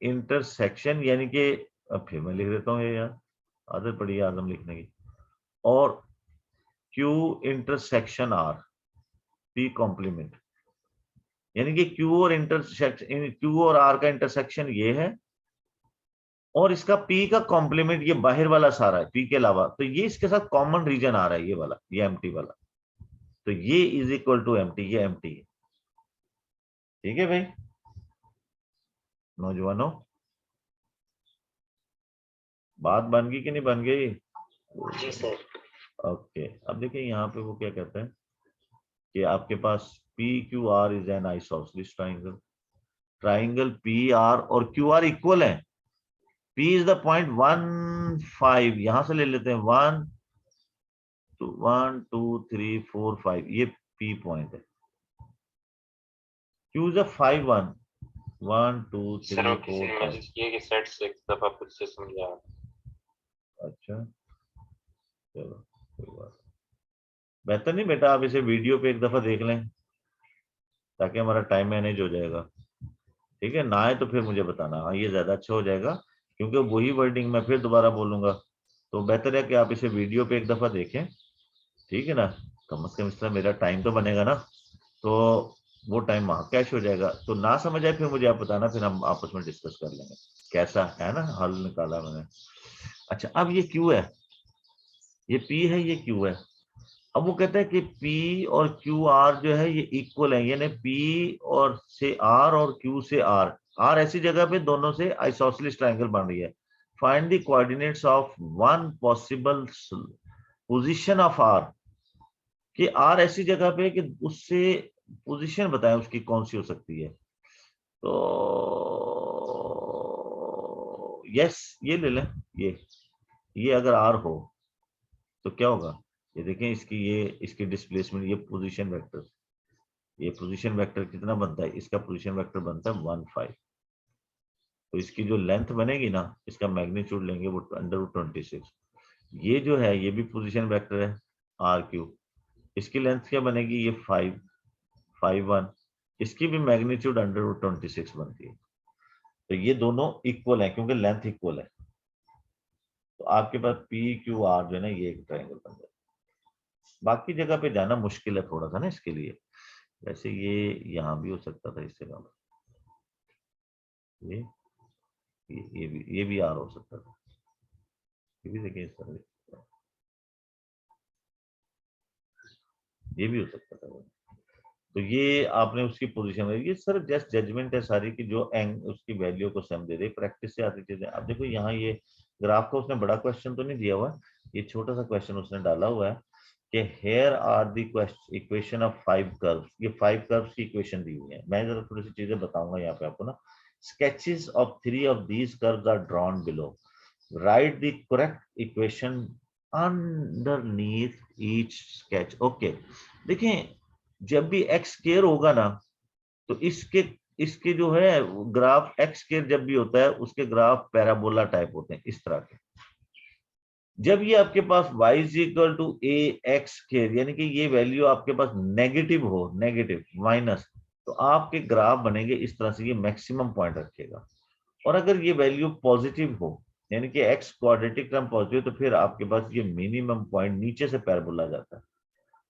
इंटरसेक्शन यानी कि, अब फिर मैं लिख देता हूँ ये यार, आदत पड़ी है आदम लिखने की। और Q intersection R, P complement, यानी कि Q और R का इंटरसेक्शन ये है, और इसका P का कॉम्प्लीमेंट ये बाहर वाला सारा है, P के अलावा। तो ये इसके साथ कॉमन रीजन आ रहा है, ये वाला, ये एम्प्टी वाला। तो ये इज इक्वल टू एम्प्टी, ये एम्प्टी है। ठीक है भाई नौजवानों, बात बन गई कि नहीं बन गई? जी सर। ओके, अब देखिए यहाँ पे वो क्या कहते हैं कि आपके पास PQR is an isosceles triangle. Triangle PR और QR इक्वल है। P इज द पॉइंट 1 5, यहां से ले लेते हैं 1 2 3 4 5, ये P पॉइंट है। Q इज a 5 1 1 2 सर 3 किसी 4 ने 5। मैसेज किया कि सेट 6 दफा खुद से समझा। अच्छा चलो कोई बात, बेहतर नहीं बेटा, आप इसे वीडियो पे एक दफा देख लें, ताकि हमारा टाइम मैनेज हो जाएगा। ठीक है, ना आए तो फिर मुझे बताना, हाँ ये ज्यादा अच्छा हो जाएगा, क्योंकि वही वर्डिंग मैं फिर दोबारा बोलूंगा। तो बेहतर है कि आप इसे वीडियो पे एक दफा देखें, ठीक है ना। कम से कम इस तरह मेरा टाइम तो बनेगा ना, तो वो टाइम वहां कैश हो जाएगा। तो ना समझ आए फिर मुझे आप बताना, फिर हम आपस में डिस्कस कर लेंगे कैसा है ना, हल निकाला मैंने। अच्छा, अब ये क्यू है, ये P है, ये Q है। अब वो कहता है कि P और QR जो है ये इक्वल है, यानी P और से R और Q से R ऐसी जगह पे दोनों से आइसोसेलेस ट्रायंगल बन रही है। Find the coordinates of one possible position of R, कि R ऐसी जगह पे कि उससे पोजीशन बताएं उसकी कौन सी हो सकती है। तो यस, ये ले लें, ये अगर R हो तो क्या होगा? ये देखें, इसकी डिस्प्लेसमेंट, ये पोजीशन वेक्टर कितना बनता है? इसका पोजीशन वेक्टर बनता है 1 5। तो इसकी जो लेंथ बनेगी ना, इसका मैग्नीट्यूड लेंगे वो √26। ये जो है ये भी पोजीशन वेक्टर है RQ, इसकी लेंथ क्या बनेगी? ये 5 5 1, इसकी भी मैग्नीट्यूड √26 बनती है। तो ये दोनों इक्वल है क्योंकि लेंथ इक्वल है। तो आपके पास PQR जो है ना, ये एक ट्रायंगल बन जाए। बाकी जगह पे जाना मुश्किल है थोड़ा सा ना इसके लिए। वैसे ये यहाँ भी हो सकता था इससे ज्यादा, ये भी R हो सकता था, ये भी देखिए इस तरह, ये भी हो सकता था। तो ये आपने उसकी पोजीशन में, ये सर जस्ट जजमेंट है सारी की, जो उसकी वैल्यू को सम दे दे, प्रैक्टिस से आती चीजें। अब देखो यहाँ ये ग्राफ का उसने बड़ा क्वेश्चन तो नहीं दिया हुआ, ये छोटा सा क्वेश्चन उसने डाला हुआ है कि here are the equation of 5 curves, ये 5 curves की इक्वेशन दी हुई है। मैं जरा थोड़ी सी चीजें बताऊंगा यहाँ पे आपको ना। Sketches of 3 of these curves are drawn below. Write the correct equation underneath each sketch. Okay, देखें जब भी x स्क्वायर होगा ना तो इसके जो है ग्राफ x स्क्वायर जब भी होता है उसके ग्राफ पैराबोला टाइप होते हैं इस तरह के। जब ये आपके पास y is equal to a x squared यानी कि ये वैल्यू आपके पास नेगेटिव हो, नेगेटिव माइनस, तो आपके ग्राफ बनेंगे इस तरह से, ये मैक्सिमम पॉइंट रखेगा। और अगर ये वैल्यू पॉजिटिव हो यानी कि x क्वाड्रेटिक टर्म पॉजिटिव, तो फिर आपके पास ये मिनिमम पॉइंट नीचे से पैराबोला जाता है।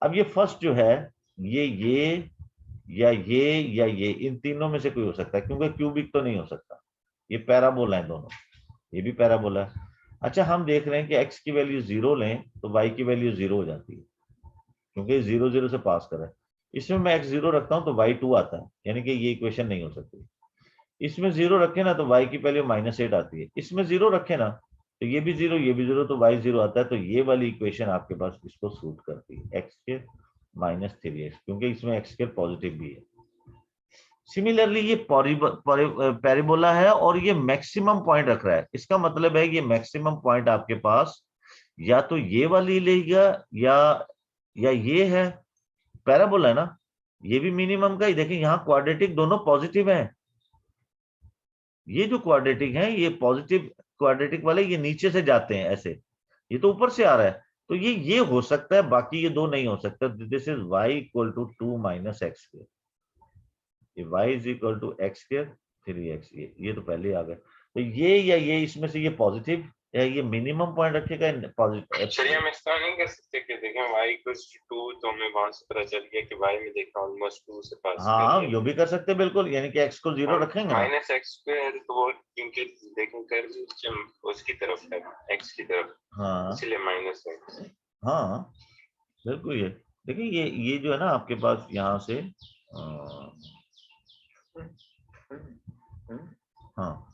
अब ये फर्स्ट जो है ये या ये इन तीनों में से कोई हो सकता है, क्योंकि क्यूबिक तो नहीं हो सकता, ये पैराबोला है दोनों, ये भी पैराबोला है। अच्छा, हम देख रहे हैं कि x की वैल्यू 0 लें तो y की वैल्यू 0 हो जाती है, क्योंकि 0 0 से पास कर रहा है। इसमें मैं x 0 रखता हूं तो y 2 आता है, यानी कि ये इक्वेशन नहीं हो सकती। इसमें 0 रखे ना तो y की वैल्यू -8 आती है। इसमें 0 रखे ना तो ये भी 0 ये भी 0, तो y 0 आता है। तो ये वाली इक्वेशन आपके पास इसको सूट करती है, x के -3x, क्योंकि इसमें x के पॉजिटिव भी है। सिमिलरली ये पैराबोला है और ये मैक्सिमम पॉइंट रख रहा है। इसका मतलब है ये मैक्सिमम पॉइंट आपके पास या तो ये वाली लेगा या ये है, पैराबोला है ना, ये भी मिनिमम का ही। देखिए यहाँ क्वाड्रेटिक दोनों पॉजिटिव हैं, ये जो क्वाड्रेटिक है ये पॉजिटिव क्वाड्रेटिक वाले ये नीचे से जाते हैं ऐसे, ये तो ऊपर से आ रहा है, तो ये हो सकता है, बाकी ये दो नहीं हो सकता। This is y equal to 2 - x squared, ये y is equal to x squared 3x, ये तो पहले आ गए। तो ये या ये इसमें से ये पॉजिटिव या ये मिनिमम पॉइंट रखेगा पॉजिटिव। चलिए हम इस तरह नहीं कर सकते कि देखें y इक्वल्स टू 2 तो हमें वहां से पता चल गया कि y में देखा ऑलमोस्ट 2 से पास कर हाँ, लिया। ये भी कर सकते हैं बिल्कुल, यानी कि x को 0 रखेंगे ना, -x स्क्वायर तो वो क्योंकि देखें कर्व उसकी तरफ है, x की तरफ, हाँ इसलिए -x। हाँ बिल्कुल। ये देखिए ये जो है ना आपके पास यहाँ से हाँ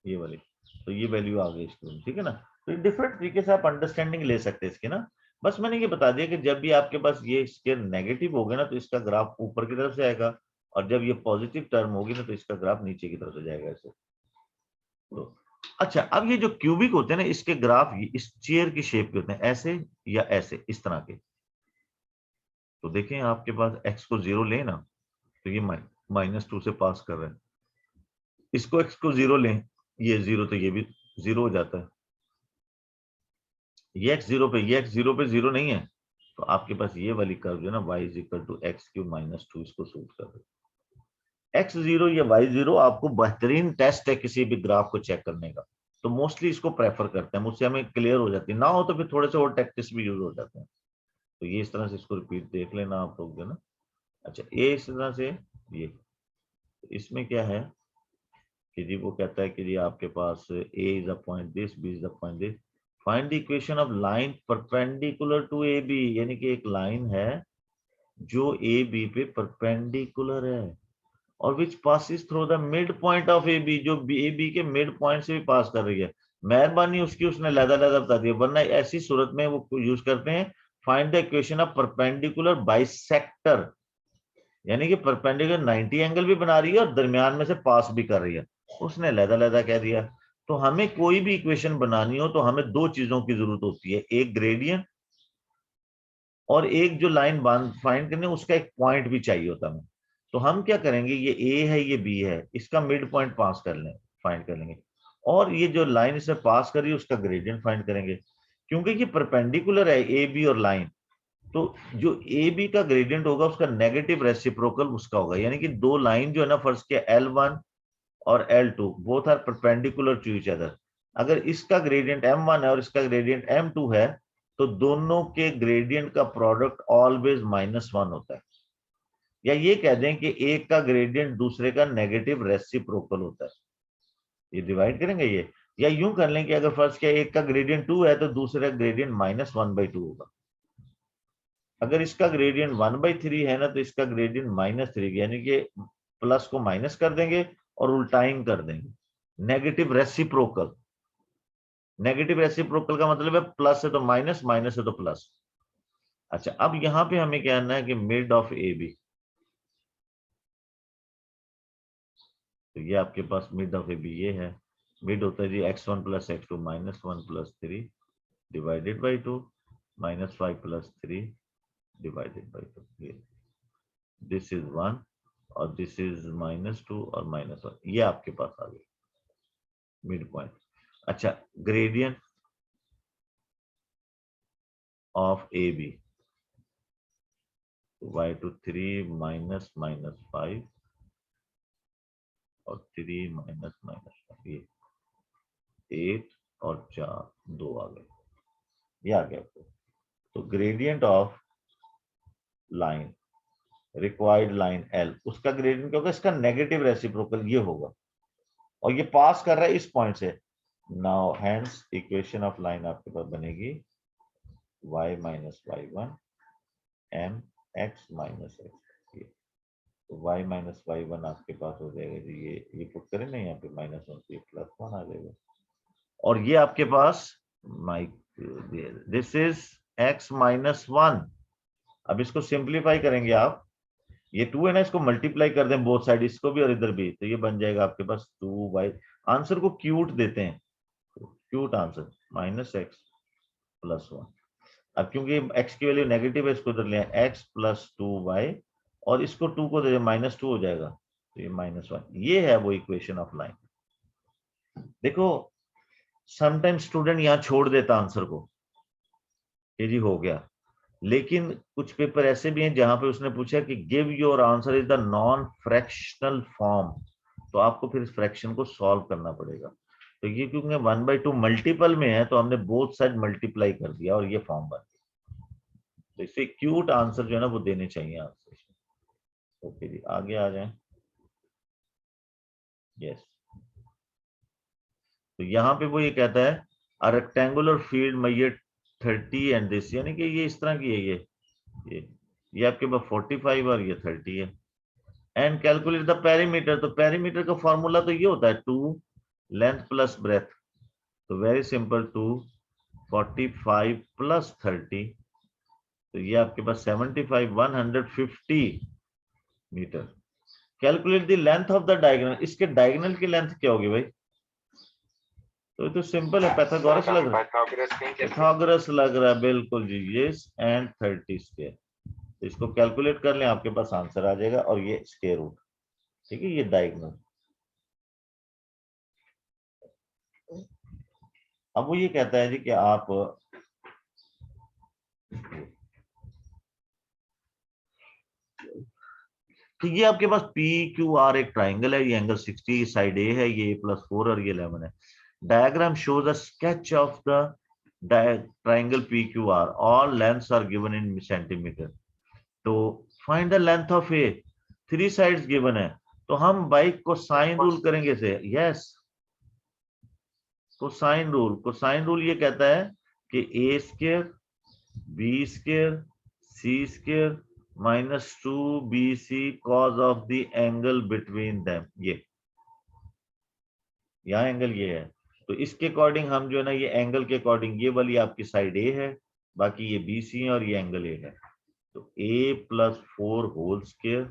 ये वाली, तो ये वैल्यू आ गई इसकी, ठीक है ना। तो डिफरेंट तरीके से आप अंडरस्टैंडिंग ले सकते हैं इसके ना। बस मैंने ये बता दिया कि जब भी आपके पास ये स्केयर नेगेटिव होगा ना तो इसका ग्राफ ऊपर की तरफ से आएगा, और जब ये पॉजिटिव टर्म होगी ना तो इसका ग्राफ नीचे की तरफ से जाएगा ऐसे। तो अच्छा, अब ये जो क्यूबिक होते हैं ना इसके ग्राफ इस चेयर की शेप के होते हैं, ऐसे या ऐसे, इस तरह के। तो देखें आपके पास x को 0 लें ना तो ये -2 से पास कर रहे हैं, इसको x को 0 लें, ये 0 तो ये भी 0 हो जाता है। ये x 0 पे, ये x 0 पे 0 नहीं है, तो आपके पास ये वाली कर्व जो है ना y is equal to x³ - 2 इसको सूट कर रहे हैं। x 0 या y 0 आपको बेहतरीन टेस्ट है किसी भी ग्राफ को चेक करने का, तो मोस्टली इसको प्रेफर करते हैं, मुझसे हमें क्लियर हो जाती है। ना हो तो फिर थोड़े से और टैक्टिक्स भी यूज हो जाते हैं। तो ये इस तरह से इसको रिपीट देख लेना आप लोग, है ना। अच्छा, ये इस तरह से ये इसमें क्या है कि जी वो कहता है कि जी आपके पास a is a point this, b is a point this, find the equation of line perpendicular to A B, यानी कि एक लाइन है जो ए बी पे परपेंडिकुलर है और which passes through the mid point of A B, जो A B के मिड पॉइंट से भी पास कर रही है। मेहरबानी उसकी उसने लहदा बता दिया, वरना ऐसी सूरत में वो यूज करते हैं find the equation of perpendicular bisector, यानी कि परपेंडिकुलर 90 एंगल भी बना रही है और दरमियान में से पास भी कर रही है। उसने लहदा कह दिया। तो हमें कोई भी इक्वेशन बनानी हो तो हमें दो चीजों की जरूरत होती है, एक ग्रेडियंट और एक जो लाइन फाइंड करनी उसका एक पॉइंट भी चाहिए होता है। तो हम क्या करेंगे, ये ए है ये बी है, इसका मिड पॉइंट पास कर लें, फाइंड कर लेंगे, और ये जो लाइन इसे पास कर रही है उसका ग्रेडियंट फाइंड करेंगे। क्योंकि ये परपेंडिकुलर है ए बी और लाइन, तो जो ए बी का ग्रेडियंट होगा उसका नेगेटिव रेसिप्रोकल उसका होगा, यानी कि दो लाइन जो है ना फर्स्ट के L1 और L2 both are perpendicular to each other. अगर इसका ग्रेडियंट M1 है और इसका ग्रेडियंट M2 है तो दोनों के ग्रेडियंट का प्रोडक्ट ऑलवेज -1 होता है। या ये कह दें कि एक का ग्रेडियंट दूसरे का नेगेटिव रेसिप्रोकल होता है। ये डिवाइड करेंगे ये, या यूं कर लें कि अगर फर्स्ट के एक का ग्रेडियंट 2 है तो दूसरे का ग्रेडियंट -1/2 होगा। अगर इसका ग्रेडियंट 1/3 है ना तो इसका ग्रेडियंट -3, यानी कि प्लस को माइनस कर देंगे और उल्टाइन कर देंगे, नेगेटिव रेसिप्रोकल। नेगेटिव रेसिप्रोकल का मतलब है प्लस है तो माइनस, माइनस है तो प्लस। अच्छा, अब यहां पे हमें क्या करना है कि मिड ऑफ ए बी, तो ये आपके पास मिड ऑफ ए बी ये है। मिड होता है जी x1 plus x2 minus 1 plus 3 divided by 2 minus 5 plus 3 divided by 2। ये दिस इज 1 और दिस इज माइनस 2 और माइनस 1, ये आपके पास आ गया मिड पॉइंट। अच्छा, gradient of A B y2 3 minus 5 और 3 माइनस 5, ये 8 और 4 2 आ गए, ये आ गया आपको। तो gradient of line, required line L, उसका ग्रेडियंट क्या होगा, इसका नेगेटिव रेसिप्रोकल ये होगा, और ये पास कर रहा है इस पॉइंट से। Now hence equation of line आपके पास बनेगी y minus y1 m x minus x। तो y माइनस y1 आपके पास हो जाएगा जी, ये पुट करें ना यहाँ पे -1 से +1 आ जाएगा, और ये आपके पास दिस इज x माइनस 1। अब इसको सिंप्लीफाई करेंगे आप, ये 2 है ना, इसको मल्टीप्लाई कर दें बोथ साइड, इसको भी और इधर भी, तो ये बन जाएगा आपके पास 2y। आंसर को क्यूट देते हैं, cute answer minus x plus 1। अब क्योंकि x की वैल्यू नेगेटिव है, इसको इधर ले x प्लस 2y, और इसको 2 को दे -2 हो जाएगा, तो ये -1। ये है वो इक्वेशन ऑफ लाइन। देखो समटाइम स्टूडेंट यहां छोड़ देता आंसर को, ये जी हो गया, लेकिन कुछ पेपर ऐसे भी हैं जहां पे उसने पूछा कि give your answer is the non fractional form, तो आपको फिर इस फ्रैक्शन को सॉल्व करना पड़ेगा। तो ये क्योंकि 1/2 मल्टीपल में है, तो हमने बोथ साइड मल्टीप्लाई कर दिया और ये फॉर्म बन गया। तो इससे क्यूट आंसर जो है ना वो देने चाहिए आंसर। ओके जी, आगे आ जाएं। यस, तो यहाँ पे वो ये कहता है a rectangular field measure 30 and this, यानी कि ये इस तरह की है, ये आपके पास 45 और ये 30 है। एंड कैलकुलेट द पेरीमीटर, तो पेरीमीटर का फॉर्मूला तो ये होता है 2 लेंथ प्लस ब्रेथ, तो वेरी सिंपल 2 45 प्लस 30, तो ये आपके पास 75 150 metre. Calculate the length of the diagonal, इसके डायगोनल की लेंथ क्या होगी भाई, तो ये तो सिंपल है, पैथागोरस लग रहा है, पैथागोरस लग रहा है, बिल्कुल जी, यस एंड 30 स्क्वायर। तो इसको कैलकुलेट कर लें, आपके पास आंसर आ जाएगा, और ये स्क्वायर रूट, ठीक है, ये डायगोनल। अब वो ये कहता है जी कि आप तो ये आपके पास पी क्यू आर एक ट्राइंगल है, ये एंगल 60 साइड ए है, ये +4 और ये 11 है। Diagram shows a sketch of the triangle P Q R, all lengths are given in centimetre, तो find the length of a, 3 sides given है, तो हम बाइक को साइन रूल करेंगे से, yes cosine rule. Cosine rule ये कहता है कि a square b square c square -2bc cos of the angle between them, ये यहाँ एंगल ये है, तो इसके अकॉर्डिंग हम जो है ना, ये एंगल के अकॉर्डिंग ये वाली आपकी साइड ए है, बाकी ये BC है और ये एंगल ए है, तो a + 4 होल स्क्वायर,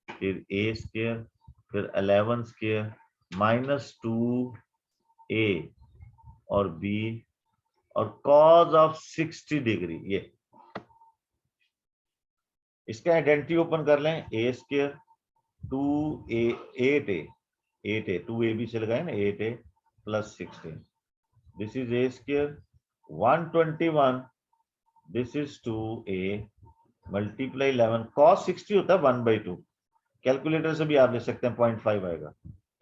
फिर a स्क्वायर, फिर 11 स्क्वायर -2a और b और cos ऑफ 60 डिग्री। ये इसका आइडेंटिटी ओपन कर लें, a square 2a 8a 2ab से लगाए ना, 8a + 16, this is a square 121, this is 2a multiply 11, cos 60 होता है 1/2, कैलकुलेटर से भी आप ले सकते हैं 0.5 आएगा,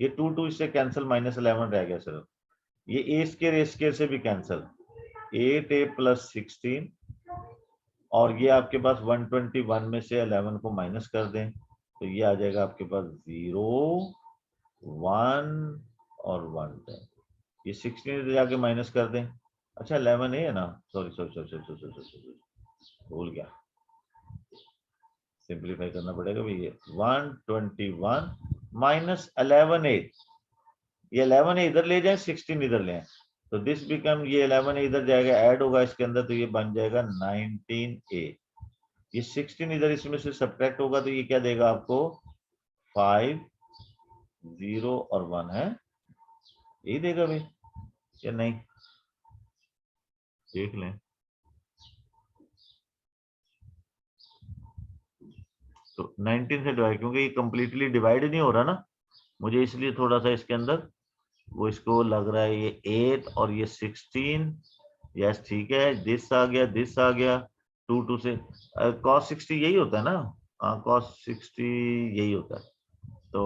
ये 2 इससे कैंसिल -11 रह गया सिर्फ, ये a स्क्वायर से भी कैंसिल, 8a + 16, और ये आपके पास 121 में से 11 को माइनस कर दें, तो ये आ जाएगा आपके पास 0 1 और 1, ये 16 जाके माइनस कर दें। अच्छा 11 है ना, सॉरी भूल गया, सिंपलीफाई करना पड़ेगा भाई, ये 121 -11 8, ये 11 इधर ले जाएं 16 इधर ले आए, तो दिस बिकम, ये 11 इधर जाएगा, ऐड होगा इसके अंदर, तो ये बन जाएगा 19A। ये 16 इधर इसमें से सब्ट्रैक्ट होगा तो ये क्या देगा आपको, 5, 0 और 1 है, यही देगा भाई या नहीं, देख लें। तो 19 से डिवाइड, क्योंकि ये कंप्लीटली डिवाइड नहीं हो रहा ना, मुझे इसलिए थोड़ा सा इसके अंदर वो इसको लग रहा है ये 8 और ये 16। यस ठीक है, दिस आ गया, दिस आ गया, 2 से cos 60 यही होता है ना, cos 60 यही होता है। तो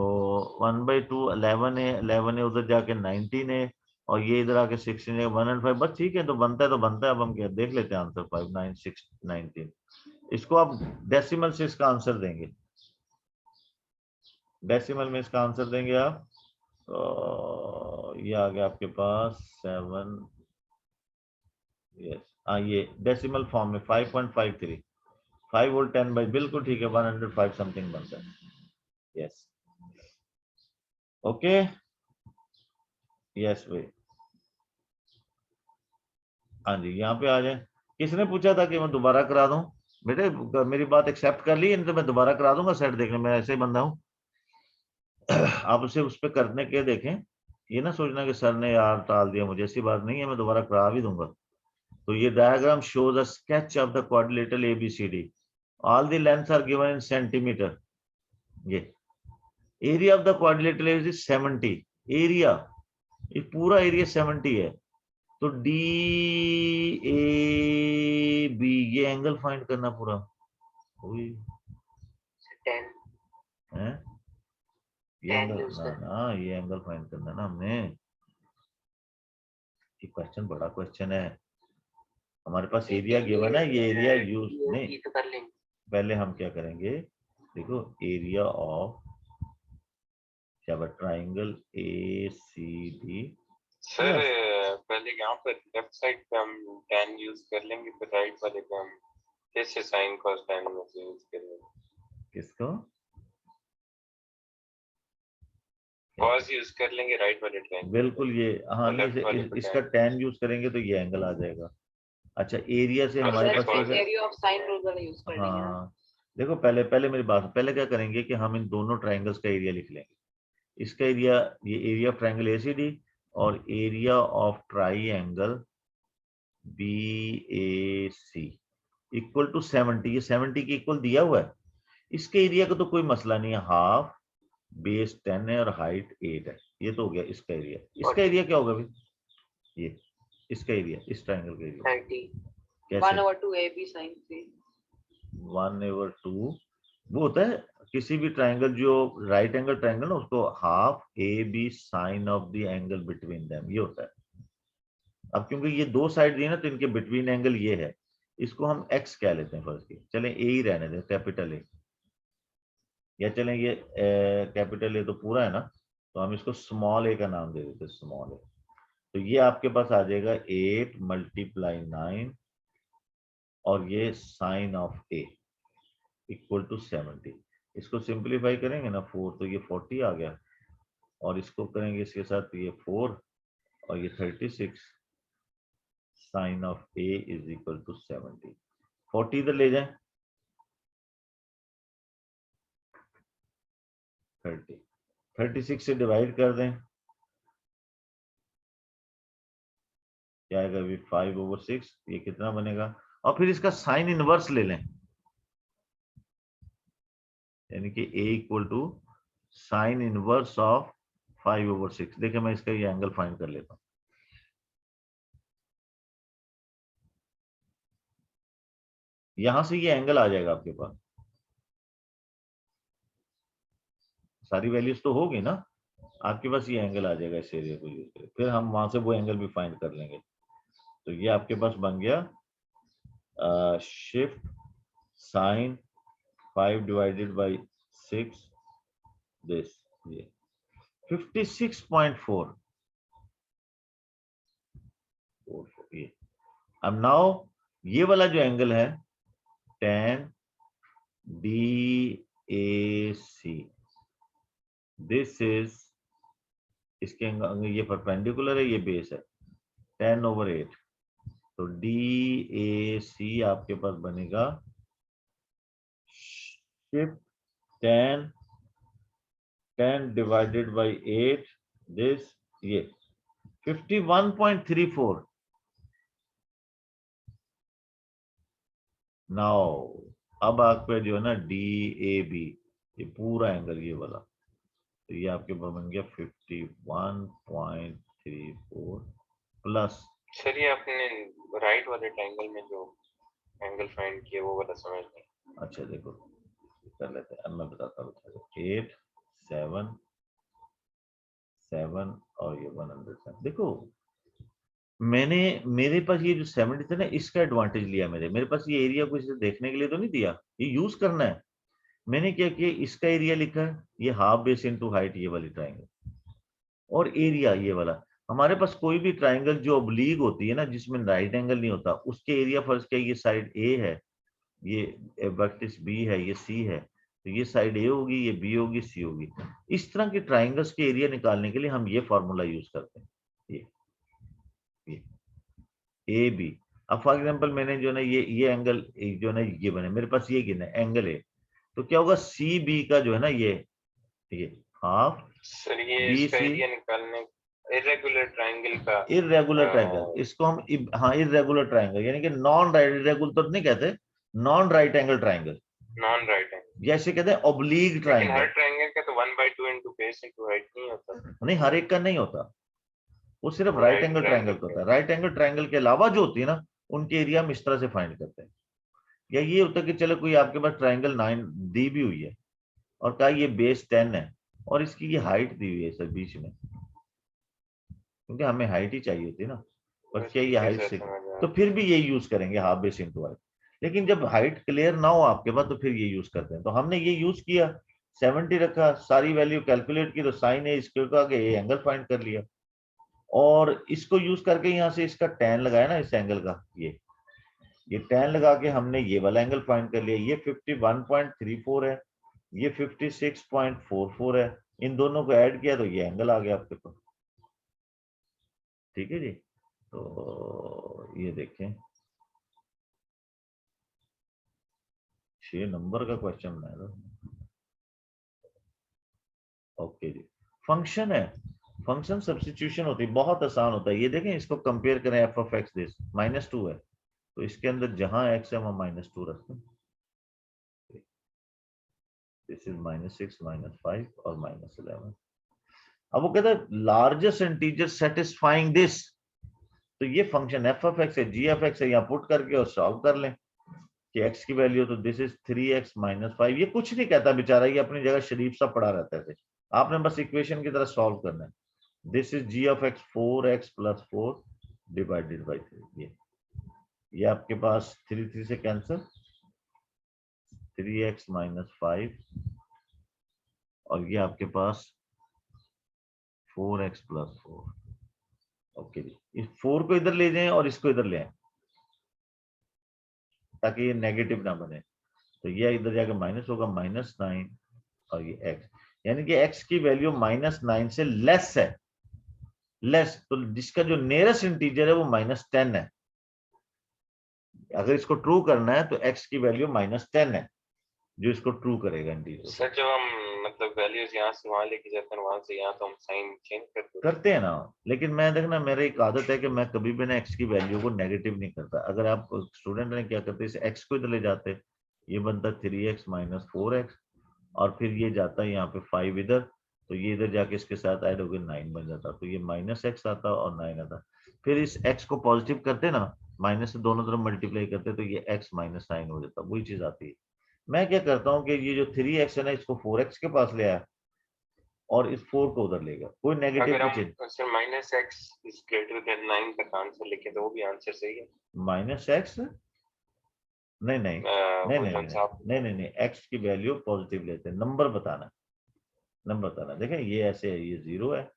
1/2 11 है, 11 है, उधर जाके 19 है, और ये इधर आके 16 है, 1 और 5 बस ठीक है, तो बनता है तो बनता है। अब हम क्या देख लेते हैं आंसर, 5, 9, 6, 19। इसको आप डेसिमल से इसका आंसर देंगे, डेसिमल में इसका आंसर देंगे आप, तो ये आ गया आपके पास 7, यस ये डेसिमल फॉर्म में 5.53, 5 और 10 बाई, बिल्कुल ठीक है, 105 समथिंग बनता है। यस ओके, यस भाई, हाँ जी यहाँ पे आ जाए। किसने पूछा था कि मैं दोबारा करा दूं? बेटे मेरी बात एक्सेप्ट कर ली, नहीं तो मैं दोबारा करा दूंगा सेट, देखने मैं ऐसे ही बंदा हूँ। आप उसे उस पर करने के देखें, ये ना सोचना कि सर ने यार टाल दिया मुझे, ऐसी बात नहीं है, मैं दोबारा करा भी दूंगा। तो ये diagram shows a sketch of the quadrilateral ABCD, all the lengths are given in centimetre. ये area of the quadrilateral is 70, area, ये पूरा एरिया 70 है। तो DAB, ये एंगल फाइंड करना पूरा, 10 है ये 10 एंगल यूज ना कर, ना, ये एंगल फाइंड करना ना हमने। ये क्वेश्चन बड़ा क्वेश्चन है, हमारे पास एरिया गिवन है, ये एरिया यूज नहीं। ये तो कर लेंगे। पहले हम क्या करेंगे, देखो एरिया ऑफ क्या ट्राइंगल ACD। सर पहले यहाँ पर लेफ्ट साइड पे हम tan यूज कर लेंगे, फिर राइट वाले पे हम कैसे sin cos tan में से यूज करेंगे? किसको cos यूज कर लेंगे राइट वाले ट्रायंगल, बिल्कुल ये, हाँ नहीं लेफ्ट वाले पे इसका tan। tan यूज करेंगे तो ये एंगल आ जाएगा। अच्छा एरिया से हमारे सर, पास क्या है? एरिया ऑफ साइन रूल वाला यूज कर लेंगे ना। हाँ देखो पहले पहले मेरी बात, पहले क्या करेंगे कि हम इन दोनों ट्राइंगल्स का एरिया लिख लेंगे। इसका एरिया, ये एरिया ऑफ ट्राइंगल ACD और area of triangle BAC equal to 70, ये 70 के इक्वल दिया हुआ है। इसके एरिया का तो कोई मसला नहीं है, हाफ बेस 10 है और हाइट 8 है, ये तो हो गया इसका एरिया। इसका एरिया क्या होगा भाई, ये इसका एरिया, इस ट्राइंगल का एरिया 30 कैसे, 1/2 AB sin 3। 1/2 वो होता है किसी भी ट्राइंगल, जो राइट एंगल ट्राइंगल ना, उसको half AB sine of the angle between them, ये होता है। अब क्योंकि ये दो साइड दिए ना, तो इनके बिटवीन एंगल ये है, इसको हम x कह लेते हैं फर्स्ट की, चलें A ही रहने दें, कैपिटल A, या चलें ये कैपिटल A तो पूरा है ना, तो हम इसको स्मॉल a का नाम दे देते हैं, स्मॉल a। तो ये आपके पास आ जाएगा 8 × 9 और ये sine of a equal to 70। इसको सिंप्लीफाई करेंगे ना 4, तो ये 40 आ गया, और इसको करेंगे इसके साथ, तो ये 4 और ये 36, sine of a is equal to 70। 40 इधर ले जाएं, 30, 36 से डिवाइड कर दें, क्या आएगा अभी 5/6, ये कितना बनेगा, और फिर इसका साइन इनवर्स ले लें, यानी कि a equal to sine inverse of 5/6। देखिए मैं इसका ये एंगल फाइंड कर लेता हूँ। यहां से ये एंगल आ जाएगा आपके पास, सारी वैल्यूज तो होगी ना आपके पास, ये एंगल आ जाएगा इस एरिया को यूज करके, फिर हम वहां से वो एंगल भी फाइंड कर लेंगे। तो ये आपके पास बन गया शिफ्ट साइन 5/6 दिस, ये 56.4। ये अब नाउ ये वाला जो एंगल है tan DAC, दिस इज, इसके ये परपेंडिकुलर है, ये बेस है, 10/8, तो DAC आपके पास बनेगा शिफ्ट 10 डिवाइडेड बाई 8, दिस ये 51.34। नाउ अब आपका जो है ना DAB, ये पूरा एंगल ये वाला, तो ये आपके पास बन गया 51.34 प्लस। सर ये आपने राइट वाले ट्रायंगल में जो एंगल फाइंड किया वो वाला समझ नहीं। अच्छा देखो कर लेते हैं, अब मैं बताता हूँ। 8, 7, 7 और ये 107। देखो मैंने, मेरे पास ये जो 70 थे ना, इसका एडवांटेज लिया। मेरे पास ये एरिया को इसे देखने के लिए तो नहीं दिया, ये यूज करना है। मैंने क्या किया, इसका एरिया लिखा है, ये हाफ बेस इनटू हाइट, ये वाली ट्राइंगल, और एरिया ये वाला। हमारे पास कोई भी ट्राइंगल जो ऑब्लीग होती है ना, जिसमें राइट एंगल नहीं होता, उसके एरिया फर्ज क्या, ये साइड ए है, ये वर्टिस बी है, ये सी है, तो ये साइड ए होगी, ये बी होगी, सी होगी। इस तरह के ट्राइंगल्स के एरिया निकालने के लिए हम ये फॉर्मूला यूज करते हैं, ये ए बी। अब फॉर एग्जांपल मैंने जो ना ये एंगल जो ना ये बने, मेरे पास ये गिना एंगल है, तो क्या होगा, सी बी का जो है ना ये हाफ सर ये बी इसका सी, एरिया निकालने इरेगुलर ट्रायंगल का, इरेगुलर ट्राइंगल, इसको हम हाँ इरेगुलर ट्राइंगल, यानी कि नॉन राइट, इरेगुलर तो नहीं कहते, non right angle triangle, non right angle, जैसे कहते हैं ऑब्लीग लेकिन ट्राइंगल। हर ट्रायंगल का तो 1/2 इनटू बेस इनटू हाइट नहीं होता। नहीं, हर एक का नहीं होता, वो सिर्फ वो right right angle triangle triangle का होता है। राइट एंगल ट्राइंगल के अलावा जो होती है ना, उनके एरिया हम इस तरह से फाइंड करते हैं। या ये होता है कि चलो कोई आपके पास ट्राइंगल 9 दी भी हुई है, और कहा ये बेस 10 है, और इसकी ये हाइट दी हुई है सर बीच में, क्योंकि हमें हाइट ही चाहिए होती है ना, और क्या ये हाइट से, तो फिर भी ये यूज करेंगे हाफ बेस इनटू हाइट। लेकिन जब हाइट क्लियर ना हो आपके पास, तो फिर ये यूज करते हैं। तो हमने ये यूज किया, 70 रखा, सारी वैल्यू कैलकुलेट की, तो साइन है इसके आगे ये एंगल फाइंड कर लिया, और इसको यूज करके यहाँ से इसका tan लगाया ना इस एंगल का, ये tan लगा के हमने ये वाला एंगल फाइंड कर लिया। ये 51.34 है, ये 56.44 है, इन दोनों को ऐड किया तो ये एंगल आ गया आपके पास। ठीक है जी, तो ये देखें 6 नंबर का क्वेश्चन बनाया। ओके जी, फंक्शन है, फंक्शन सब्स्टिट्यूशन होती है, बहुत आसान होता है। ये देखें, इसको कंपेयर करें, एफ ऑफ एक्स दिस -2 है, तो इसके अंदर जहां x है वहां -2 रखते हैं। दिस इज -6, -5 और -11। अब वो कहता है लार्जेस्ट इंटीजर सेटिस्फाइंग दिस, तो ये फंक्शन एफ ऑफ एक्स है, जी एफ एक्स है, यहाँ पुट करके और सॉल्व कर लें कि x की वैल्यू, तो दिस इज 3x - 5। ये कुछ नहीं कहता बेचारा, ये अपनी जगह शरीफ सा पड़ा रहता है, आपने बस इक्वेशन की तरह सॉल्व करना है। This is g of x 4x + 4 divided by 3। ये आपके पास 3 से कैंसिल, 3x - 5, और ये आपके पास 4x + 4। ओके जी, इस 4 को इधर ले जाएं और इसको इधर ले आए, ताकि ये नेगेटिव ना बने। तो ये इधर जाकर माइनस होगा, -9, और ये x, यानी कि x की वैल्यू -9 से लेस है, लेस, तो जिसका जो नियरेस्ट इंटीजर है वो -10 है। अगर इसको ट्रू करना है तो x की वैल्यू -10 है, जो इसको ट्रू करेगा इंटीजर। सर जब हम मतलब वैल्यूज यहाँ से वहां लेके जाते हैं, वहां से यहाँ, तो हम साइन चेंज करते हैं ना। लेकिन मैं देखना, मेरी एक आदत है कि मैं कभी भी ना x की वैल्यू को नेगेटिव नहीं करता। अगर आप स्टूडेंट ने क्या करते, इस x को इधर ले जाते, ये बनता 3x - 4x, और फिर ये जाता है यहाँ पे 5 इधर, तो ये इधर जाके इसके साथ ऐड होकर 9 बन जाता, तो ये -x आता और 9 आता। फिर इस x को पॉजिटिव करते ना, माइनस से दोनों तरफ मल्टीप्लाई करते, तो ये x - 9 हो जाता, वही चीज आती है। मैं क्या करता हूँ कि ये जो 3x है ना, इसको 4x के पास ले आया, और इस 4 को उधर लेगा, कोई नेगेटिव अगर नहीं। हम sir -x is greater than 9 तक आंसर लिखे तो वो भी आंसर सही है। -x नहीं नहीं नहीं नहीं नहीं नहीं नहीं, x की वैल्यू पॉजिटिव लेते हैं, नंबर बताना, नंबर बताना। देखें ये ऐसे है, ये 0 है,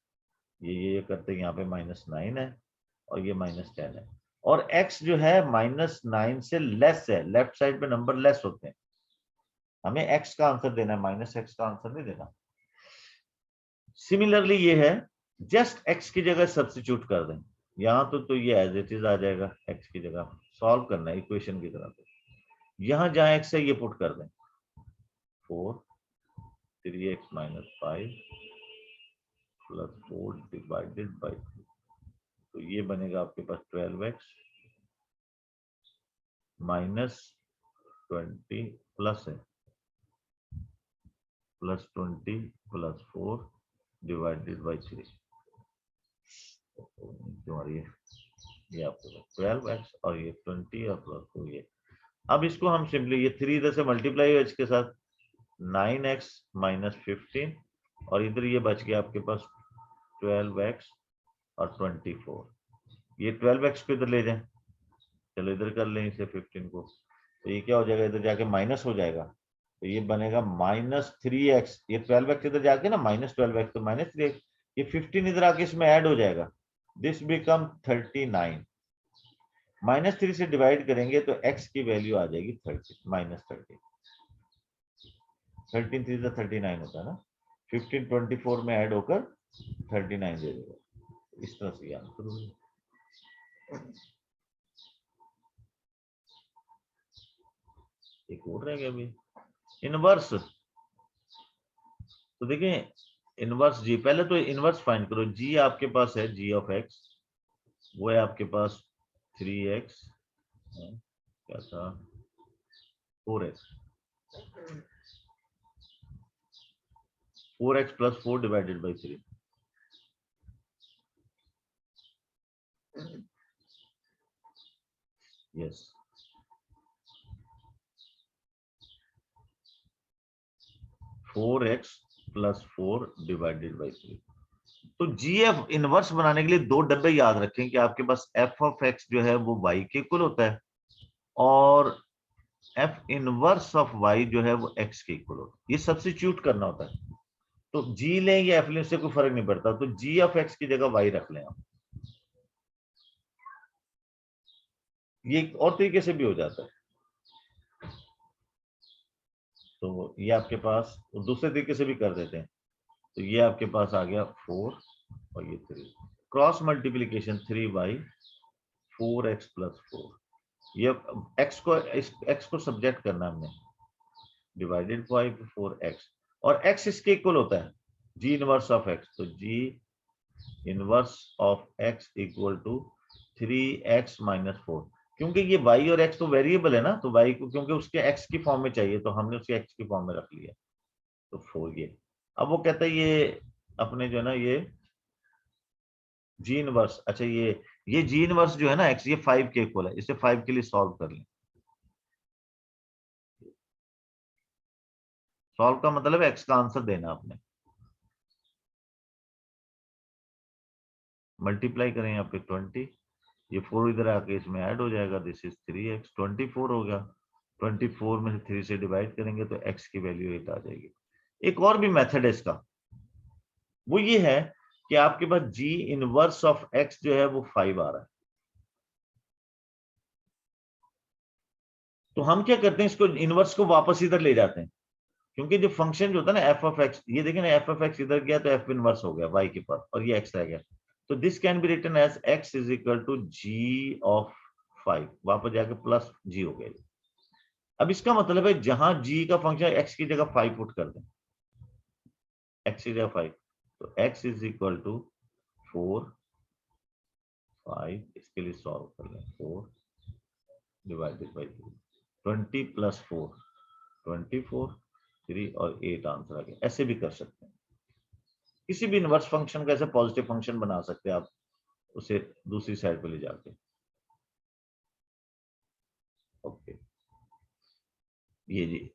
ये करते हैं, यहाँ पे -9 है, और ये -10 है, और x जो है -9 से लेस है, लेफ्ट साइड पे नंबर लेस होते हैं। हमें x का आंसर देना है, -x का आंसर नहीं देना। सिमिलरली ये है, जस्ट x की जगह सब्स्टिट्यूट कर दें, यहाँ तो ये एज इट इज आ जाएगा, एक्स की जगह सॉल्व करना है इक्वेशन की तरह। यहाँ जहाँ एक्स है ये पुट कर दें, 4 3x - 5 + 4 डिवाइडेड बाई 3, तो ये बनेगा आपके पास 12x - 20 प्लस है +20 + 4 डिवाइडेड बाई 3, तुम्हारी ये आपके पास 12x और ये 20 और प्लस 4 ये। अब इसको हम सिंपली ये 3 इधर से मल्टीप्लाई है इसके साथ, 9x - 15 और इधर ये बच गया आपके पास 12x और 24। ये 12x को इधर ले जाएं, चलो इधर कर लें इसे 15 को, तो ये क्या हो जाएगा, इधर जाके माइनस हो जाएगा, तो ये बनेगा -3x, ये 12x इधर जाके ना -12x तो -3x, ये 15 इधर आके इसमें ऐड हो जाएगा, दिस बिकम 39। -3 से डिवाइड करेंगे तो x की वैल्यू आ जाएगी 30 -30, 13 3 से 39 होता है ना, 15 24 में ऐड होकर 39 दे देगा। इस तरह से आंसर होगा। एक और रह गया अभी, इनवर्स। तो देखिए इनवर्स जी, पहले तो इनवर्स फाइंड करो। जी आपके पास है g ऑफ x, वो है आपके पास 3x, क्या था 4x, 4x + 4 divided by 3, yes 4x + 4 divided by 3। तो GF इनवर्स बनाने के लिए 2 डब्बे याद रखें कि आपके पास f ऑफ x जो है वो y के इक्वल होता है और f इनवर्स ऑफ y जो है वो x के इक्वल होता है। ये सब्स्टिट्यूट करना होता है, तो g लें या f लें उससे कोई फर्क नहीं पड़ता, तो g ऑफ x की जगह y रख लें आप। ये एक और तरीके से भी हो जाता है, तो ये आपके पास दूसरे तरीके से भी कर देते हैं। तो ये आपके पास आ गया 4 और ये 3, क्रॉस मल्टीप्लीकेशन 3y 4x + 4, ये x को सब्जेक्ट करना हमने, डिवाइडेड बाई 4x, और x इसके इक्वल होता है g इनवर्स ऑफ x, तो g inverse of x equal to 3x - 4, क्योंकि ये y और x तो वेरिएबल है ना, तो y को क्योंकि उसके x की फॉर्म में चाहिए तो हमने उसके x की फॉर्म में रख लिया, तो 4 ये। अब वो कहता है ये अपने जो है ना ये जी इनवर्स, अच्छा ये जी इनवर्स जो है ना x, ये 5 के इक्वल है, इसे 5 के लिए सॉल्व कर लें। सॉल्व का मतलब है x का आंसर देना आपने, मल्टीप्लाई करें यहाँ पे 20, ये 4 इधर आके इसमें ऐड हो जाएगा, दिस इज 3x, 24 होगा, 24 में से 3 से डिवाइड करेंगे तो x की वैल्यू 8 आ जाएगी। एक और भी मेथड है इसका, वो ये है कि आपके पास g इनवर्स ऑफ x जो है वो 5 आ रहा है, तो हम क्या करते हैं, इसको इनवर्स को वापस इधर ले जाते हैं, क्योंकि जो फंक्शन जो होता है ना f ऑफ x, ये देखें ना f ऑफ x इधर गया तो f इनवर्स हो गया y के पास और ये x रह गया, तो this can be written as x is equal to g of 5, वापस जाके प्लस g हो गया। अब इसका मतलब है जहां g का फंक्शन x की जगह 5 पुट कर दें, x की जगह 5, तो x इज इक्वल टू 4 5, इसके लिए सॉल्व कर लें, 4 डिवाइडेड बाई 20 + 4 24 3 और 8 आंसर आ गया। ऐसे भी कर सकते हैं, किसी भी इनवर्स फंक्शन का ऐसे पॉजिटिव फंक्शन बना सकते हैं आप, उसे दूसरी साइड पे ले जाके। ओके, ये जी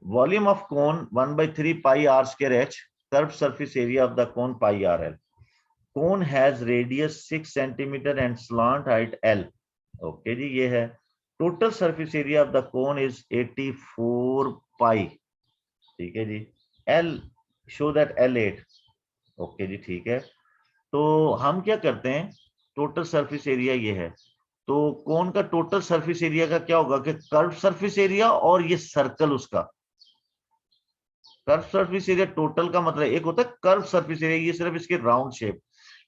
volume of cone 1/3 pi r square h, curve surface area of the cone pi rl, cone has radius 6 centimetre and slant height l। Okay जी, ये है total surface area of the cone is 84 pi, ठीक है जी, l show that L8। Okay जी, ठीक है, तो हम क्या करते हैं, टोटल सरफेस एरिया ये है, तो कोन का टोटल सरफेस एरिया का क्या होगा कि कर्व सरफेस एरिया और ये सर्कल उसका, कर्व सरफेस एरिया टोटल का मतलब एक होता है कर्व सरफेस एरिया, ये सिर्फ इसके राउंड शेप,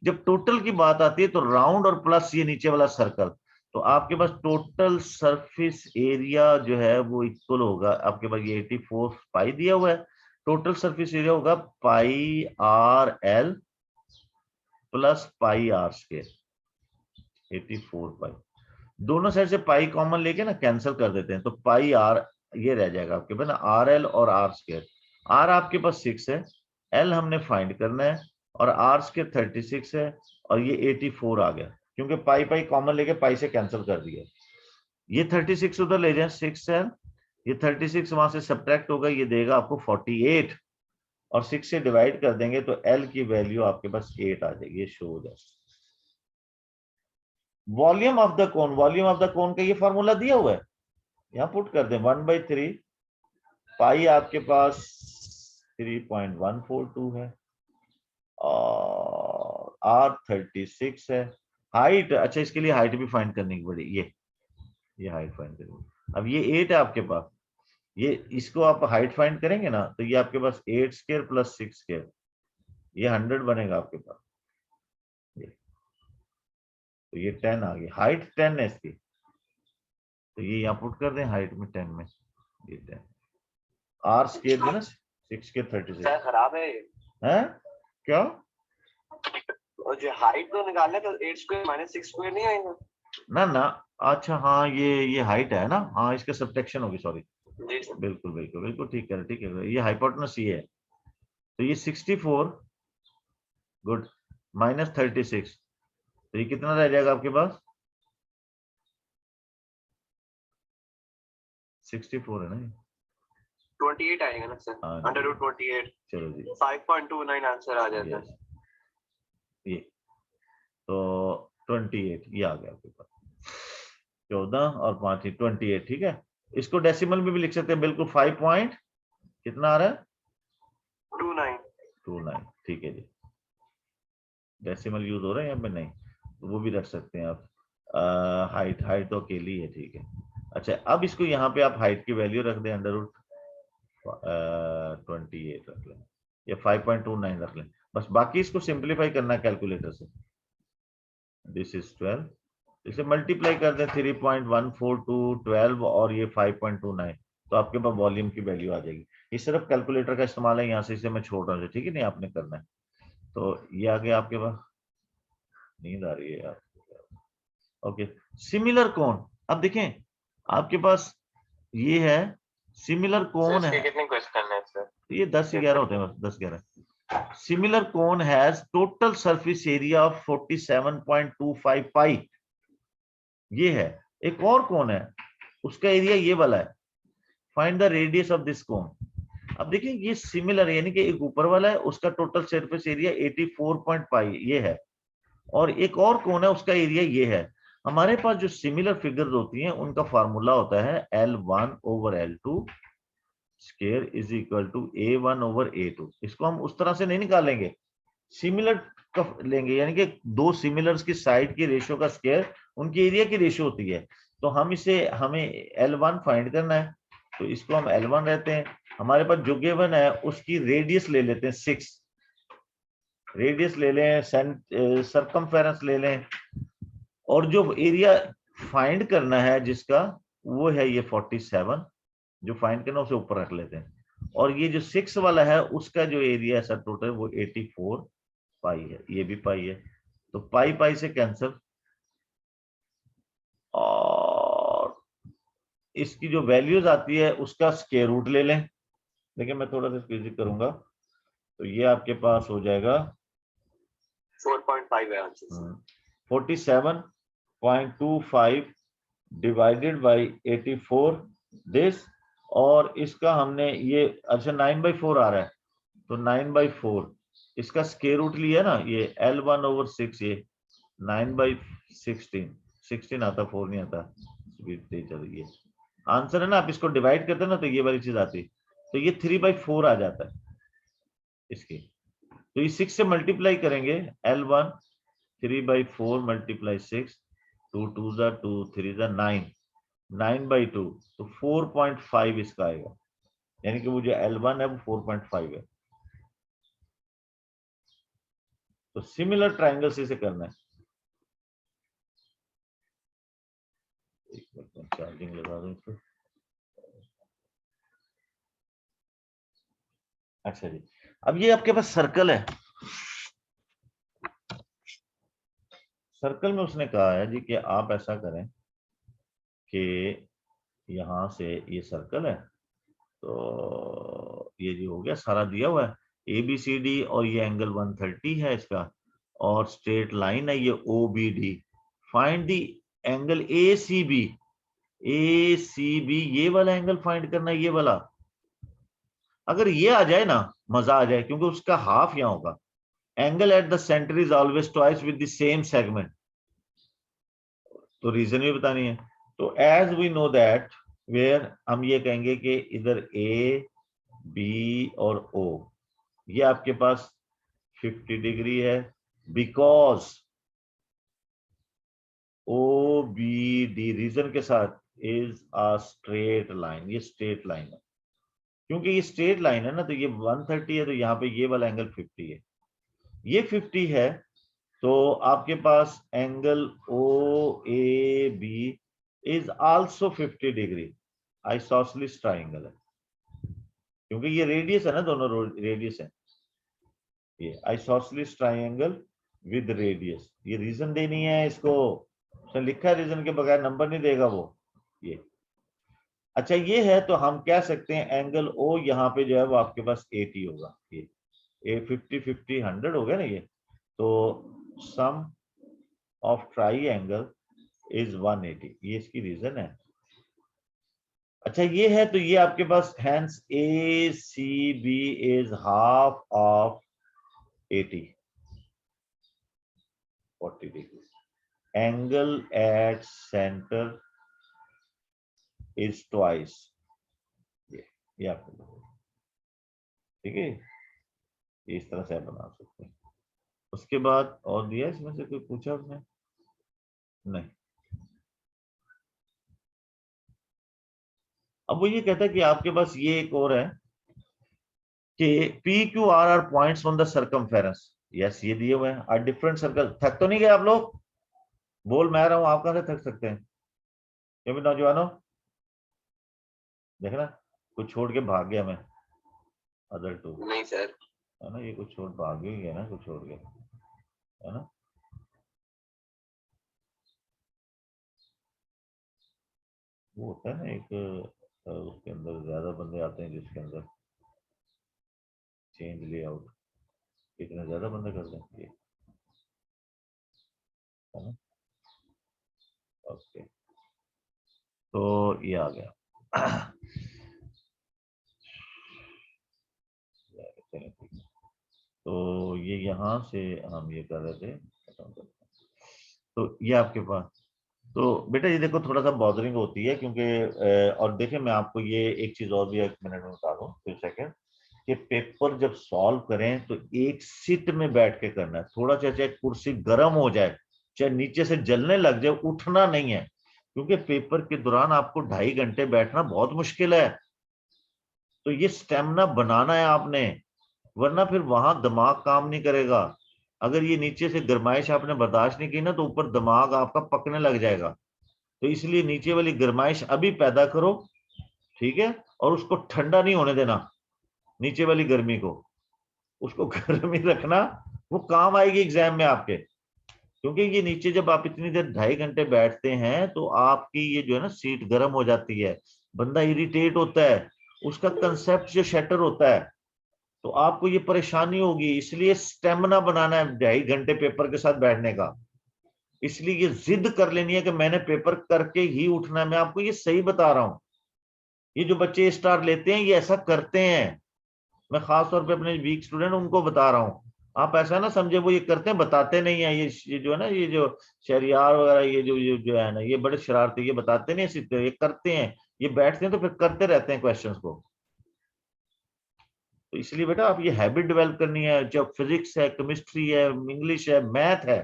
जब टोटल की बात आती है तो राउंड और प्लस ये नीचे वाला सर्कल, तो आपके पास टोटल सरफेस एरिया जो है वो इक्वल होगा, आपके पास ये 84 पाई दिया हुआ है, टोटल सरफेस एरिया होगा pi R L plus pi R square, 84 pi. दोनों साइड से पाई कॉमन लेके ना कैंसिल कर देते हैं, तो पाई आर ये रह जाएगा आपके पास ना, आर एल और आर स्क्वायर। आर आपके पास 6 है, एल हमने फाइंड करना है, और आर स्क्वायर 36 है, और ये 84 आ गया, क्योंकि पाई पाई कॉमन लेके पाई से कैंसिल कर दिया। ये 36 उधर ले जाए, 6 है, ये 36 वहां से सब्ट्रैक्ट होगा, ये देगा आपको 48, और 6 से डिवाइड कर देंगे तो एल की वैल्यू आपके पास 8 आ जाएगी, ये शो हो जाएगा। Volume of the cone, volume of the कोन का ये फॉर्मूला दिया हुआ है, यहां पुट कर दें 1/3 पाई आपके पास 3.142 है, और आर 36 है। हाइट, अच्छा इसके लिए हाइट भी फाइंड करनी पड़ी, ये हाइट फाइंड करेंगे। अब ये 8 है आपके पास, ये इसको आप हाइट फाइंड करेंगे ना, तो ये आपके पास 8 स्क्वायर प्लस 6 स्क्वायर, ये 100 बनेगा आपके पास, तो ये 10 आ गई, हाइट 10 है इसकी, तो ये यहाँ पुट कर दें हाइट में 10 में, ये 10 आर स्क्वायर है ना, 6 के 36 खराब है क्या, और जो हाइट तो निकालना तो 8 स्क्वायर माइनस 6 स्क्वायर नहीं आएगा ना ना, अच्छा हाँ ये हाइट है ना, हाँ इसका सब्ट्रैक्शन होगी, सॉरी, जी सर। बिल्कुल बिल्कुल बिल्कुल ठीक है, ठीक है, ये हाइपोटेनस ये है, तो ये 64 गुड माइनस 36, तो ये कितना रह जाएगा आपके पास, 64 है ना, 28 आएगा ना सर, अंडर रूट 28, चलो जी 5.29 आंसर आ जाता है। ये तो 28 ये आ गया आपके पास, 14 और 5 28, ठीक है। इसको डेसिमल में भी लिख सकते हैं बिल्कुल, 5 पॉइंट कितना आ रहा है, 29, ठीक है जी, डेसिमल यूज हो रहा है यहाँ पे नहीं, तो वो भी रख सकते हैं आप। हाइट तो अकेली है, ठीक है। अच्छा अब इसको यहाँ पे आप हाइट की वैल्यू रख दें, अंडर रूट 28 रख लें, या 5.29 रख लें, बस बाकी इसको सिंप्लीफाई करना कैलकुलेटर से। दिस इज 12, इसे मल्टीप्लाई कर दें 3.142 12 और ये 5.29, तो आपके पास वॉल्यूम की वैल्यू आ जाएगी। ये सिर्फ कैलकुलेटर का इस्तेमाल है, यहाँ से इसे मैं छोड़ रहा हूँ, ठीक है, नहीं आपने करना है। तो ये आ गया आपके पास, नींद आ रही है यार, ओके। सिमिलर कोन, अब देखें आपके पास ये है सिमिलर कोन है, कितने क्वेश्चन है सर, ये 10-11 होते हैं, 10-11। Similar cone has total surface area of 47.25 पाई, ये है। एक और कोन है, उसका एरिया ये वाला है, find the radius of this cone. अब देखिए ये सिमिलर यानी कि एक ऊपर वाला है, उसका टोटल सरफेस एरिया 84.5 ये है, और एक और कोन है उसका एरिया ये है। हमारे पास जो सिमिलर फिगर्स होती हैं उनका फार्मूला होता है L1/L2 square is equal to A1/A2। इसको हम उस तरह से नहीं निकालेंगे, सिमिलर का लेंगे, यानी कि दो सिमिलर्स की साइड की रेशियो का स्क्वायर उनकी एरिया की रेशियो होती है। तो हमें L1 फाइंड करना है, तो इसको हम L1 रहते हैं, हमारे पास जो गिवन है उसकी रेडियस ले लेते हैं 6, रेडियस ले लें, सरकमफेरेंस ले लें, और जो एरिया फाइंड करना है जिसका वो है ये 47, जो फाइंड करना उसे ऊपर रख लेते हैं, और ये जो 6 वाला है उसका जो एरिया है सर टोटल वो 84 पाई है, ये भी पाई है, तो पाई पाई से कैंसिल, और इसकी जो वैल्यूज आती है उसका स्क्वायर रूट ले लें। देखिए मैं थोड़ा सा फिजिक करूंगा, तो ये आपके पास हो जाएगा 4.5 है आंसर, 47.25 डिवाइडेड बाई 84 दिस, और इसका हमने ये अच्छा 9/4 आ रहा है, तो 9/4 इसका स्क्वायर रूट लिया ना, ये L1/6, ये 9/16, 16 आता, 4 नहीं आता, स्पीड तेज चल रही है, आंसर है ना। आप इसको डिवाइड करते ना तो ये वाली चीज आती, तो ये 3/4 आ जाता है इसकी, तो ये 6 से मल्टीप्लाई करेंगे, L1 3/4 मल्टीप्लाई 6, 2 2 2 3 9, 9/2, तो 4.5 इसका आएगा, यानी कि वो जो L1 है वो 4.5 है। तो सिमिलर ट्राइंगल से इसे करना है। एक मिनट चार्जिंग लगा दूं इसको। अच्छा जी, अब ये आपके पास सर्कल है। सर्कल में उसने कहा है जी कि आप ऐसा करें कि यहां से ये सर्कल है, तो ये जो हो गया सारा दिया हुआ है ABCD, और ये एंगल 130 है इसका, और स्ट्रेट लाइन है ये OBD। Find the angle ACB। ACB ये वाला एंगल फाइंड करना है, ये वाला। अगर ये आ जाए ना मजा आ जाए, क्योंकि उसका हाफ यहाँ होगा। Angle at the centre is always twice with the same segment. तो रीजन भी बतानी है। तो as we know that where, हम ये कहेंगे कि इधर A, B और O ये आपके पास 50 डिग्री है, बिकॉज OBD रीजन के साथ इज अ स्ट्रेट लाइन। ये स्ट्रेट लाइन है, क्योंकि ये स्ट्रेट लाइन है ना, तो ये 130 है, तो यहाँ पे ये वाला एंगल 50 है, ये 50 है। तो आपके पास angle OAB is also 50 degree, isosceles triangle है, क्योंकि ये रेडियस है ना, दोनों रेडियस है। ये आइसोसेलेस ट्राइंगल विद रेडियस, ये रीजन देनी है इसको। उसने लिखा है रीजन के बगैर नंबर नहीं देगा वो। ये अच्छा ये है, तो हम कह सकते हैं एंगल O यहाँ पे जो है वो आपके पास 80 होगा। ये 50 100 हो गया ना ये। तो सम ऑफ ट्राइंगल इज 180, ये इसकी रीजन है। अच्छा ये है, तो ये आपके पास hence ACB is half of 80, 40 degree. Angle at centre is twice, ये आपको ठीक है, ये इस तरह से आप बना सकते हैं। उसके बाद और दिया इसमें से कोई पूछा उसने? नहीं। अब वो ये कहता है कि आपके पास ये एक और है कि PQR are points on the circumference. Yes ये दिए हुए हैं, आर डिफरेंट सर्कल। थक तो नहीं गए आप लोग? बोल मैं रहा हूं, आप कहां से थक सकते हैं? क्योंकि नौजवानों देखना, कुछ छोड़ के भाग गया मैं। अदर टू नहीं सर, है ना, ये कुछ छोड़ भाग भी गया ना, कुछ छोड़ के, है ना। वो होता है ना एक, उसके अंदर ज्यादा बंदे आते हैं जिसके अंदर चेंज लेआउट, इतने ज्यादा बंदे कर देंगे, है ना। ओके, तो ये आ गया। तो ये यहाँ से हम ये कर रहे थे, तो ये आपके पास, तो बेटा ये देखो थोड़ा सा बॉदरिंग होती है, क्योंकि और देखिए मैं आपको ये एक चीज और भी 1 मिनट में बता दूं, 2 सेकेंड, कि पेपर जब सॉल्व करें तो एक सीट में बैठ के करना है। थोड़ा चाहे कुर्सी गर्म हो जाए, चाहे नीचे से जलने लग जाए, उठना नहीं है, क्योंकि पेपर के दौरान आपको 2.5 घंटे बैठना बहुत मुश्किल है। तो ये स्टेमिना बनाना है आपने, वरना फिर वहां दिमाग काम नहीं करेगा। अगर ये नीचे से गर्माइश आपने बर्दाश्त नहीं की ना, तो ऊपर दिमाग आपका पकने लग जाएगा। तो इसलिए नीचे वाली गर्माइश अभी पैदा करो, ठीक है, और उसको ठंडा नहीं होने देना। नीचे वाली गर्मी को, उसको गर्म ही रखना, वो काम आएगी एग्जाम में आपके। क्योंकि ये नीचे जब आप इतनी देर 2.5 घंटे बैठते हैं, तो आपकी ये जो है ना सीट गर्म हो जाती है, बंदा इरिटेट होता है, उसका कंसेप्ट जो शटर होता है, तो आपको ये परेशानी होगी। इसलिए स्टेमिना बनाना है 2.5 घंटे पेपर के साथ बैठने का। इसलिए ये जिद कर लेनी है कि मैंने पेपर करके ही उठना है। मैं आपको ये सही बता रहा हूं, ये जो बच्चे स्टार लेते हैं ये ऐसा करते हैं। मैं खास तौर पे अपने वीक स्टूडेंट उनको बता रहा हूँ, आप ऐसा ना समझे वो ये करते हैं, बताते नहीं है। ये जो है ना, ये जो शहरियार वगैरह, ये जो है ना, ये बड़े शरारती, ये बताते नहीं सीखते, ये करते हैं, ये बैठते हैं तो फिर करते रहते हैं क्वेश्चंस को। तो इसलिए बेटा आप ये हैबिट डेवलप करनी है। जब फिजिक्स है, केमिस्ट्री है, इंग्लिश है, मैथ है,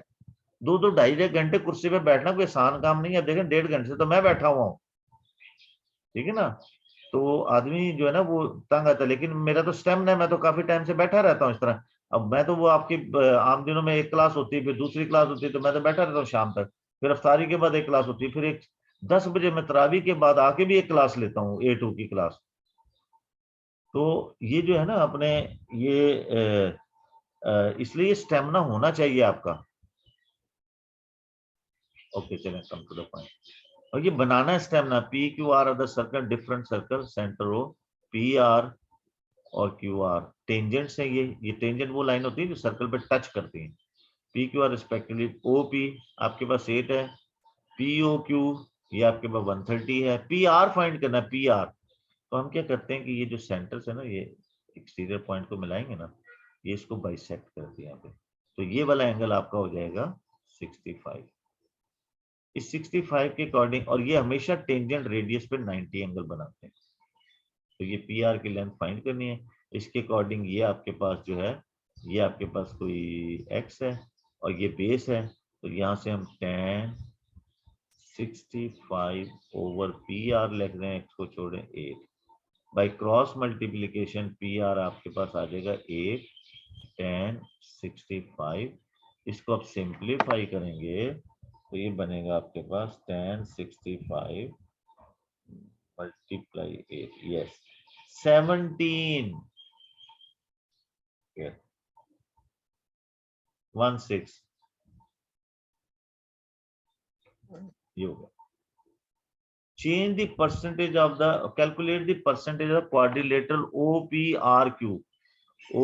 2-2 2.5 घंटे कुर्सी पे बैठना कोई आसान काम नहीं है। देखें 1.5 घंटे से तो मैं बैठा हुआ हूँ, ठीक है ना। तो आदमी जो है ना वो तंग आता है, लेकिन मेरा तो स्टेमिना है, मैं तो काफी टाइम से बैठा रहता हूँ इस तरह। अब मैं तो वो आपकी आम दिनों में एक क्लास होती है, फिर दूसरी क्लास होती है, तो मैं तो बैठा रहता हूँ शाम तक, फिर अफ्तारी के बाद एक क्लास होती है, फिर एक 10 बजे मैं तरावी के बाद आके भी एक क्लास लेता हूँ, A2 की क्लास। तो ये जो है ना अपने ये इसलिए स्टेमिना होना चाहिए आपका। ओके चलें, कम टू द पॉइंट। और ये बनाना है stamina, PQR are the circle, different circle, centre O, PR और QR टेंजेंट्स है। ये टेंजेंट वो लाइन होती है जो सर्कल पे टच करती है। PQR रिस्पेक्टिवली, OP आपके पास 8 है, POQ ये आपके पास 130 है, PR फाइंड करना है, PR। तो हम क्या करते हैं कि ये जो सेंटर्स है ना, ये एक्सटीरियर पॉइंट को मिलाएंगे ना, ये इसको बाइसेक्ट करते हैं यहाँ पे, तो ये वाला एंगल आपका हो जाएगा 65। इस 65 के अकॉर्डिंग, और ये हमेशा टेंजेंट रेडियस पे 90 एंगल बनाते हैं। तो ये PR की लेंथ फाइंड करनी है, इसके अकॉर्डिंग ये आपके पास जो है, ये आपके पास कोई x है और ये बेस है, तो यहाँ से हम tan 65 ओवर PR लिख रहे हैं, x को छोड़ें 8, बाई क्रॉस मल्टीप्लीकेशन PR आपके पास आ जाएगा 8 tan 65। इसको आप सिंप्लीफाई करेंगे तो ये बनेगा आपके पास tan 65 मल्टीप्लाई 8, यस 17 16, ये हो गया। Change the percentage of the, calculate the percentage of quadrilateral OPRQ।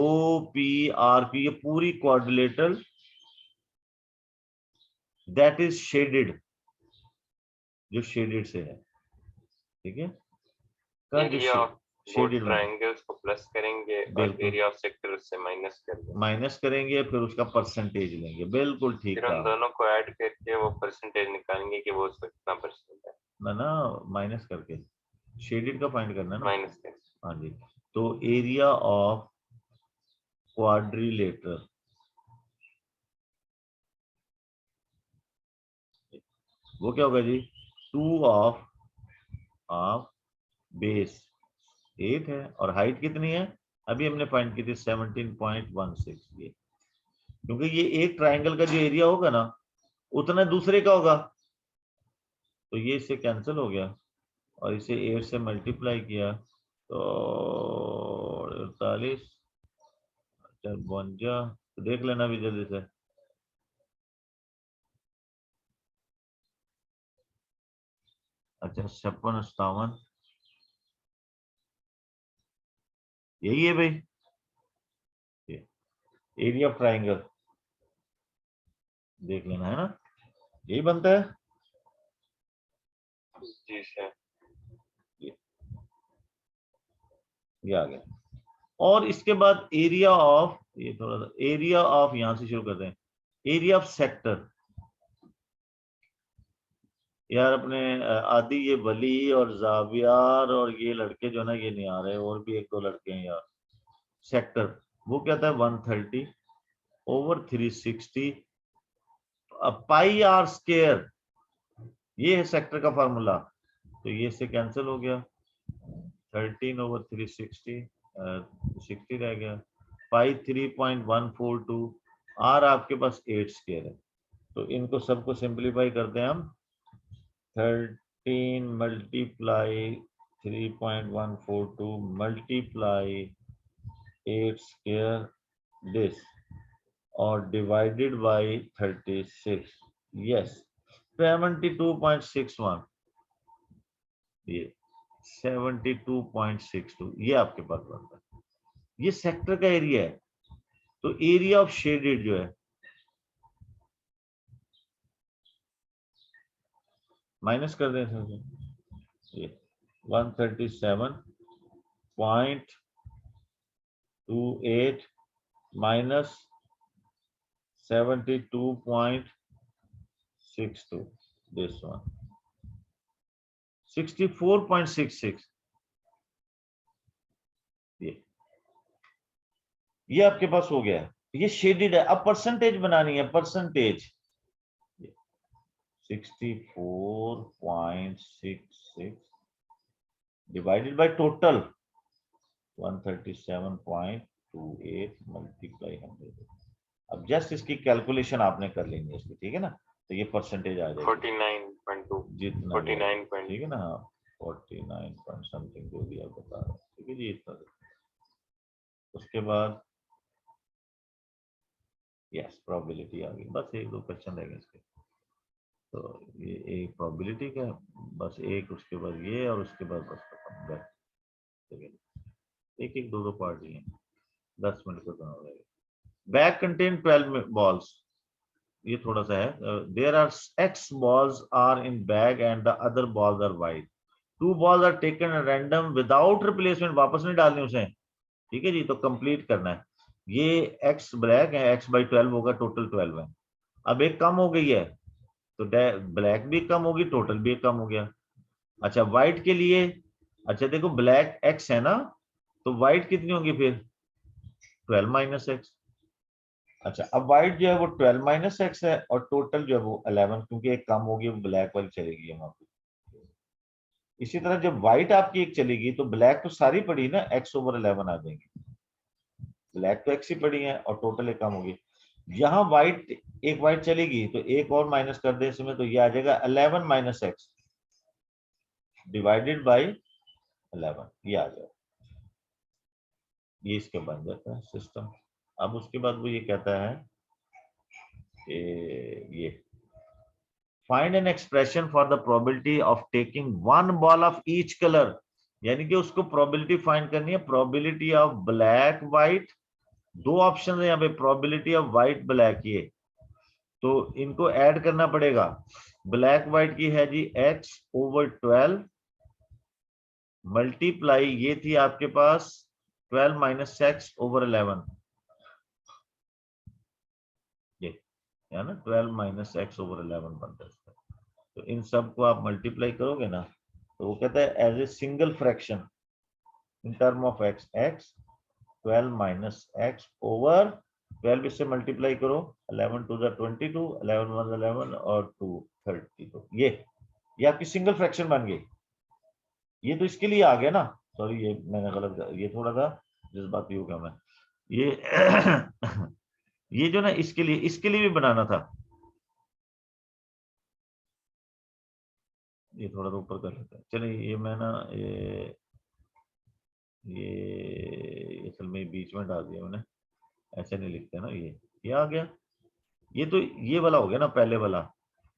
OPRQ ये पूरी quadrilateral that is shaded, जो shaded से है, ठीक है। Area of both shaded triangles को प्लस करेंगे और एरिया ऑफ सेक्टर से माइनस करेंगे, फिर उसका परसेंटेज लेंगे, बिल्कुल ठीक फिर है। उन दोनों को ऐड करके वो परसेंटेज निकालेंगे कि वो उसका कितना परसेंट है। ना माइनस करके शेडेड का फाइंड करना है ना, माइनस के, हाँ जी। तो एरिया ऑफ क्वाड्रिलेटरल, वो क्या होगा जी, 2 ऑफ बेस 8 है और हाइट कितनी है, अभी हमने फाइंड की थी 17.16। ये क्योंकि ये एक ट्राइंगल का जो एरिया होगा ना उतना दूसरे का होगा, तो ये इससे कैंसिल हो गया और इसे 8 से मल्टीप्लाई किया तो 48, 52, तो देख लेना भी जल्दी से। अच्छा 56, 57, यही है भाई एरिया ऑफ ट्राइंगल, देख लेना है ना, यही बनता है। जी सर। ये आ गया। और इसके बाद एरिया ऑफ, ये थोड़ा सा एरिया ऑफ, यहां से शुरू करते हैं, एरिया ऑफ सेक्टर। यार अपने आदि ये वली और जावियार और ये लड़के जो ना ये नहीं आ रहे, और भी 1-2 लड़के हैं यार। सेक्टर वो क्या था, 130 ओवर 360 पाई आर स्क्वायर, ये है सेक्टर का फार्मूला। तो ये से कैंसिल हो गया, 13 ओवर 360 60 रह गया, पाई 3.142, आर आपके पास 8 स्क्वायर है। तो इनको सबको सिंप्लीफाई करते हैं हम, 13 मल्टीप्लाई 3.142 मल्टीप्लाई 8 स्क्वायर दिस और डिवाइडेड बाय 36, यस 72.61, ये 72.62 ये आपके पास बनता है। ये सेक्टर का एरिया है। तो एरिया ऑफ शेडेड जो है, माइनस कर दें इसमें, ये 137.28 माइनस 72.62, this one 64.66, ये आपके पास हो गया है, ये शेडेड है। अब परसेंटेज बनानी है, percentage 64.66 divided by total 137.28, 28 multiply 100। अब जस्ट इसकी कैलकुलेशन आपने कर लेनी है इसकी, ठीक है ना, तो ये परसेंटेज आ जाएगी 49.2 जितना 49. ठीक है ना, 49 पॉइंट समथिंग जो भी आप बता रहे हैं, ठीक है जी इतना। उसके बाद यस प्रोबेबिलिटी आ गई, बस एक दो क्वेश्चन रह गए इसके, तो ये एक प्रोबेबिलिटी का बस एक, उसके बाद ये और उसके बाद बस खत्म बस, ठीक है। एक एक दो पार्ट ही हैं, 10 मिनट को करना रहेगा। बैग कंटेन 12 balls, ये थोड़ा सा है, there are x balls are in bag and the other balls are white, 2 balls are taken random without replacement, वापस नहीं डालनी उसे, ठीक है जी, तो कंप्लीट करना है। ये x ब्लैक है, x/12 होगा, टोटल 12 है। अब एक कम हो गई है तो ब्लैक भी कम होगी, टोटल भी एक कम हो गया। अच्छा व्हाइट के लिए, अच्छा देखो ब्लैक x है ना, तो व्हाइट कितनी होगी फिर 12 माइनस एक्स। अच्छा अब व्हाइट जो है वो 12 माइनस एक्स है और टोटल जो है वो 11, क्योंकि एक कम होगी वो ब्लैक वाली चलेगी वहां पे। इसी तरह जब व्हाइट आपकी एक चलेगी तो ब्लैक तो सारी पड़ी ना, x/11 आ जाएंगी, ब्लैक तो x ही पड़ी है और टोटल एक कम होगी। यहाँ व्हाइट, एक व्हाइट चलेगी तो एक और माइनस कर दे इसमें, तो ये आ जाएगा 11 माइनस एक्स डिवाइडेड बाई 11, ये आ जाएगा, ये इसके बन जाता है सिस्टम। अब उसके बाद वो ये कहता है ये find an expression for the probability of taking 1 ball of each colour, यानी कि उसको प्रोबेबिलिटी फाइंड करनी है, प्रोबेबिलिटी ऑफ ब्लैक व्हाइट, दो ऑप्शन है यहाँ पे, प्रोबेबिलिटी ऑफ व्हाइट ब्लैक, ये तो इनको ऐड करना पड़ेगा। ब्लैक व्हाइट की है जी x/12 मल्टीप्लाई, ये थी आपके पास 12 माइनस x/11, ये है ना 12 माइनस x/11 बनता है। तो इन सब को आप मल्टीप्लाई करोगे ना, तो वो कहता है as a single fraction in term of x, x 12 minus x/12 इससे मल्टीप्लाई करो, 11 2 22, 11 1 11 और 2 32, ये आपकी सिंगल फ्रैक्शन बन गई। ये तो इसके लिए आ गया ना, सॉरी ये मैंने गलत, ये थोड़ा सा जज्बाती हो गया मैं, ये ये जो ना इसके लिए भी बनाना था, ये थोड़ा सा ऊपर कर लेते हैं। चलिए ये मैं ना ये असल में बीच में डाल दिया मैंने, ऐसे नहीं लिखते ना, ये आ गया, ये तो ये वाला हो गया ना पहले वाला,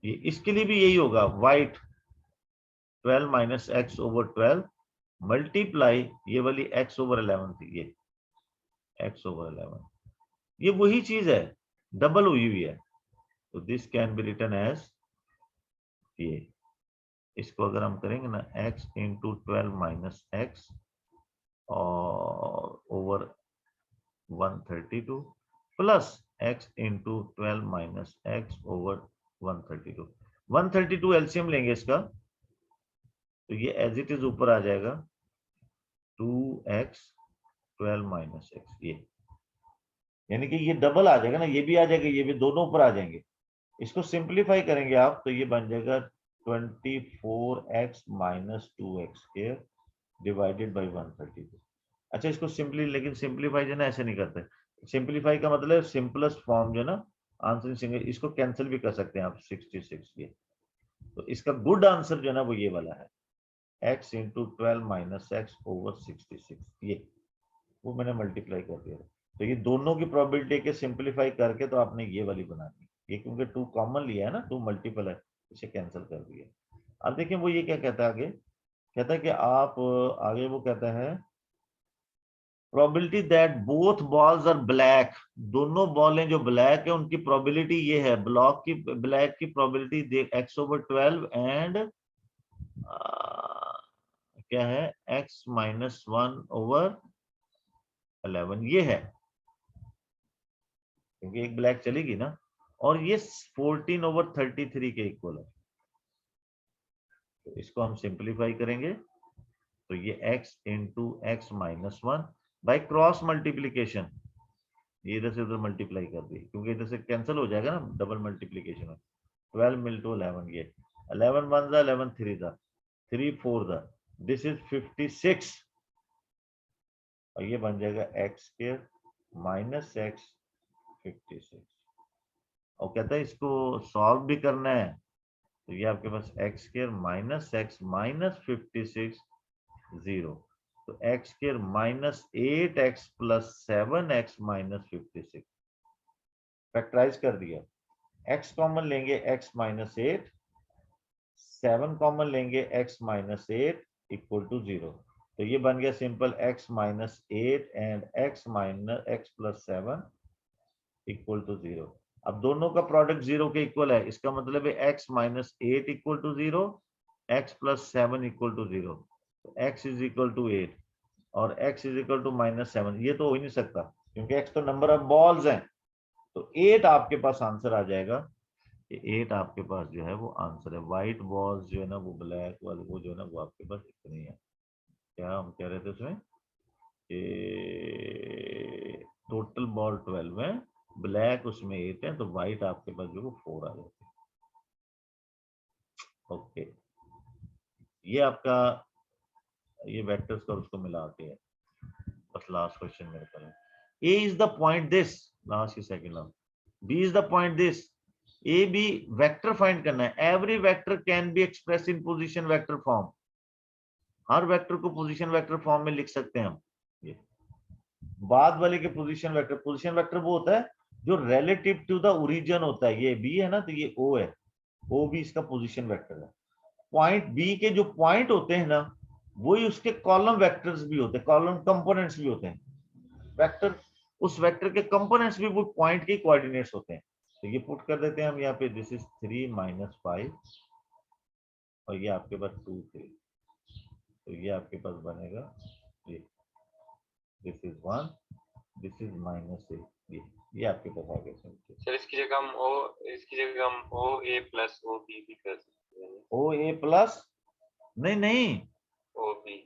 ये इसके लिए भी यही होगा, व्हाइट 12 माइनस x/12 मल्टीप्लाई ये वाली x/11 थी, ये x/11, ये वही चीज है, डबल हुई है, तो this can be written as ये, इसको अगर हम करेंगे ना x इंटू 12 माइनस एक्स और over 132 plus x into 12 minus x over 132, 132 LCM लेंगे इसका, तो ये एज इट इज ऊपर आ जाएगा 2x 12 माइनस एक्स, ये यानी कि ये डबल आ जाएगा ना, ये भी आ जाएगा, ये भी दोनों ऊपर आ जाएंगे। इसको सिंप्लीफाई करेंगे आप तो ये बन जाएगा 24x minus 2x square divided by 132। अच्छा इसको सिंपली, लेकिन सिंप्लीफाई जो ना ऐसे नहीं करते, सिंप्लीफाई का मतलब सिंपलेस्ट फॉर्म जो ना आंसर सिंगल, इसको कैंसिल भी कर सकते हैं आप 66, ये तो इसका गुड आंसर जो है ना वो ये वाला है x into 12 minus x over 66, ये वो मैंने मल्टीप्लाई कर दिया। तो ये दोनों की प्रोबेबिलिटी के सिंप्लीफाई करके तो आपने ये वाली बना दी, ये क्योंकि 2 कॉमन लिया है ना, 2 मल्टीपल है, इसे कैंसिल कर दिया। अब देखिए वो ये क्या कहता है आगे, कहता है कि आप आगे वो कहता है probability that both balls are black, दोनों बॉलें जो ब्लैक है उनकी प्रोबेबिलिटी ये है, ब्लैक की प्रोबेबिलिटी x/12 एंड क्या है x माइनस 1/11, ये है क्योंकि एक ब्लैक चलेगी ना, और ये 14/33 के इक्वल है। तो इसको हम सिंप्लीफाई करेंगे तो ये x into x minus 1 by cross multiplication, ये इधर से उधर मल्टीप्लाई कर दी क्योंकि इधर से कैंसिल हो जाएगा ना डबल मल्टीप्लीकेशन में, 12 मिलटू 11, ये 11 1 दा 11 3 दा 3 4 दा, दिस इज 56 और ये बन जाएगा x स्क्वायर माइनस एक्स 56 और कहता है इसको सॉल्व भी करना है, तो ये आपके पास x square minus x minus 56 0, तो x square minus 8x plus 7x minus 56 factorise कर दिया। x कॉमन लेंगे x माइनस 8, 7 कॉमन लेंगे x माइनस 8 इक्वल टू 0, तो ये बन गया simple x minus 8 and x minus x plus 7 equal to 0। अब दोनों का प्रोडक्ट 0 के इक्वल है, इसका मतलब है x minus 8 equal to 0, x plus 7 equal to 0, तो x इज इक्वल टू 8 और x is equal to minus 7। ये तो हो ही नहीं सकता क्योंकि x तो नंबर ऑफ बॉल्स हैं, तो 8 आपके पास आंसर आ जाएगा। ये 8 आपके पास जो है वो आंसर है। व्हाइट बॉल्स जो है ना वो ब्लैक वाले वो जो है ना वो आपके पास इतनी है। क्या हम कह रहे थे उसमें टोटल बॉल 12 है, ब्लैक उसमें 8 है, तो व्हाइट आपके पास जो वो 4 आ जाती है। ओके, ये आपका ये वेक्टर्स का उसको मिला के है। बस लास्ट क्वेश्चन मेरे पर है। A is the point this, last की second line, B is the point this, A B vector find करना है। Every vector can be express in position vector form, हर वेक्टर को पोजीशन वेक्टर फॉर्म में लिख सकते हैं हम। ये बाद वाले के पोजीशन वेक्टर वो होता है जो रिलेटिव टू द ओरिजिन होता है। ये बी है ना, तो ये ओ है, ओ भी इसका पोजीशन वेक्टर है। पॉइंट बी के जो पॉइंट होते हैं ना वही उसके कॉलम वेक्टर्स भी होते हैं, कॉलम कंपोनेंट्स भी होते हैं। वेक्टर, उस वेक्टर के कंपोनेंट्स भी वो पॉइंट के कोऑर्डिनेट्स होते हैं। तो ये पुट कर देते हैं हम यहाँ पे, दिस इज 3 माइनस 5 और ये आपके पास 2 3, तो ये आपके पास बनेगा ये, this is 1, this is minus 8, ये आपके पास आ गया। सर इसकी जगह हम ओ ए प्लस ओ बी भी कर सकते हैं। ओ ए प्लस नहीं ओ बी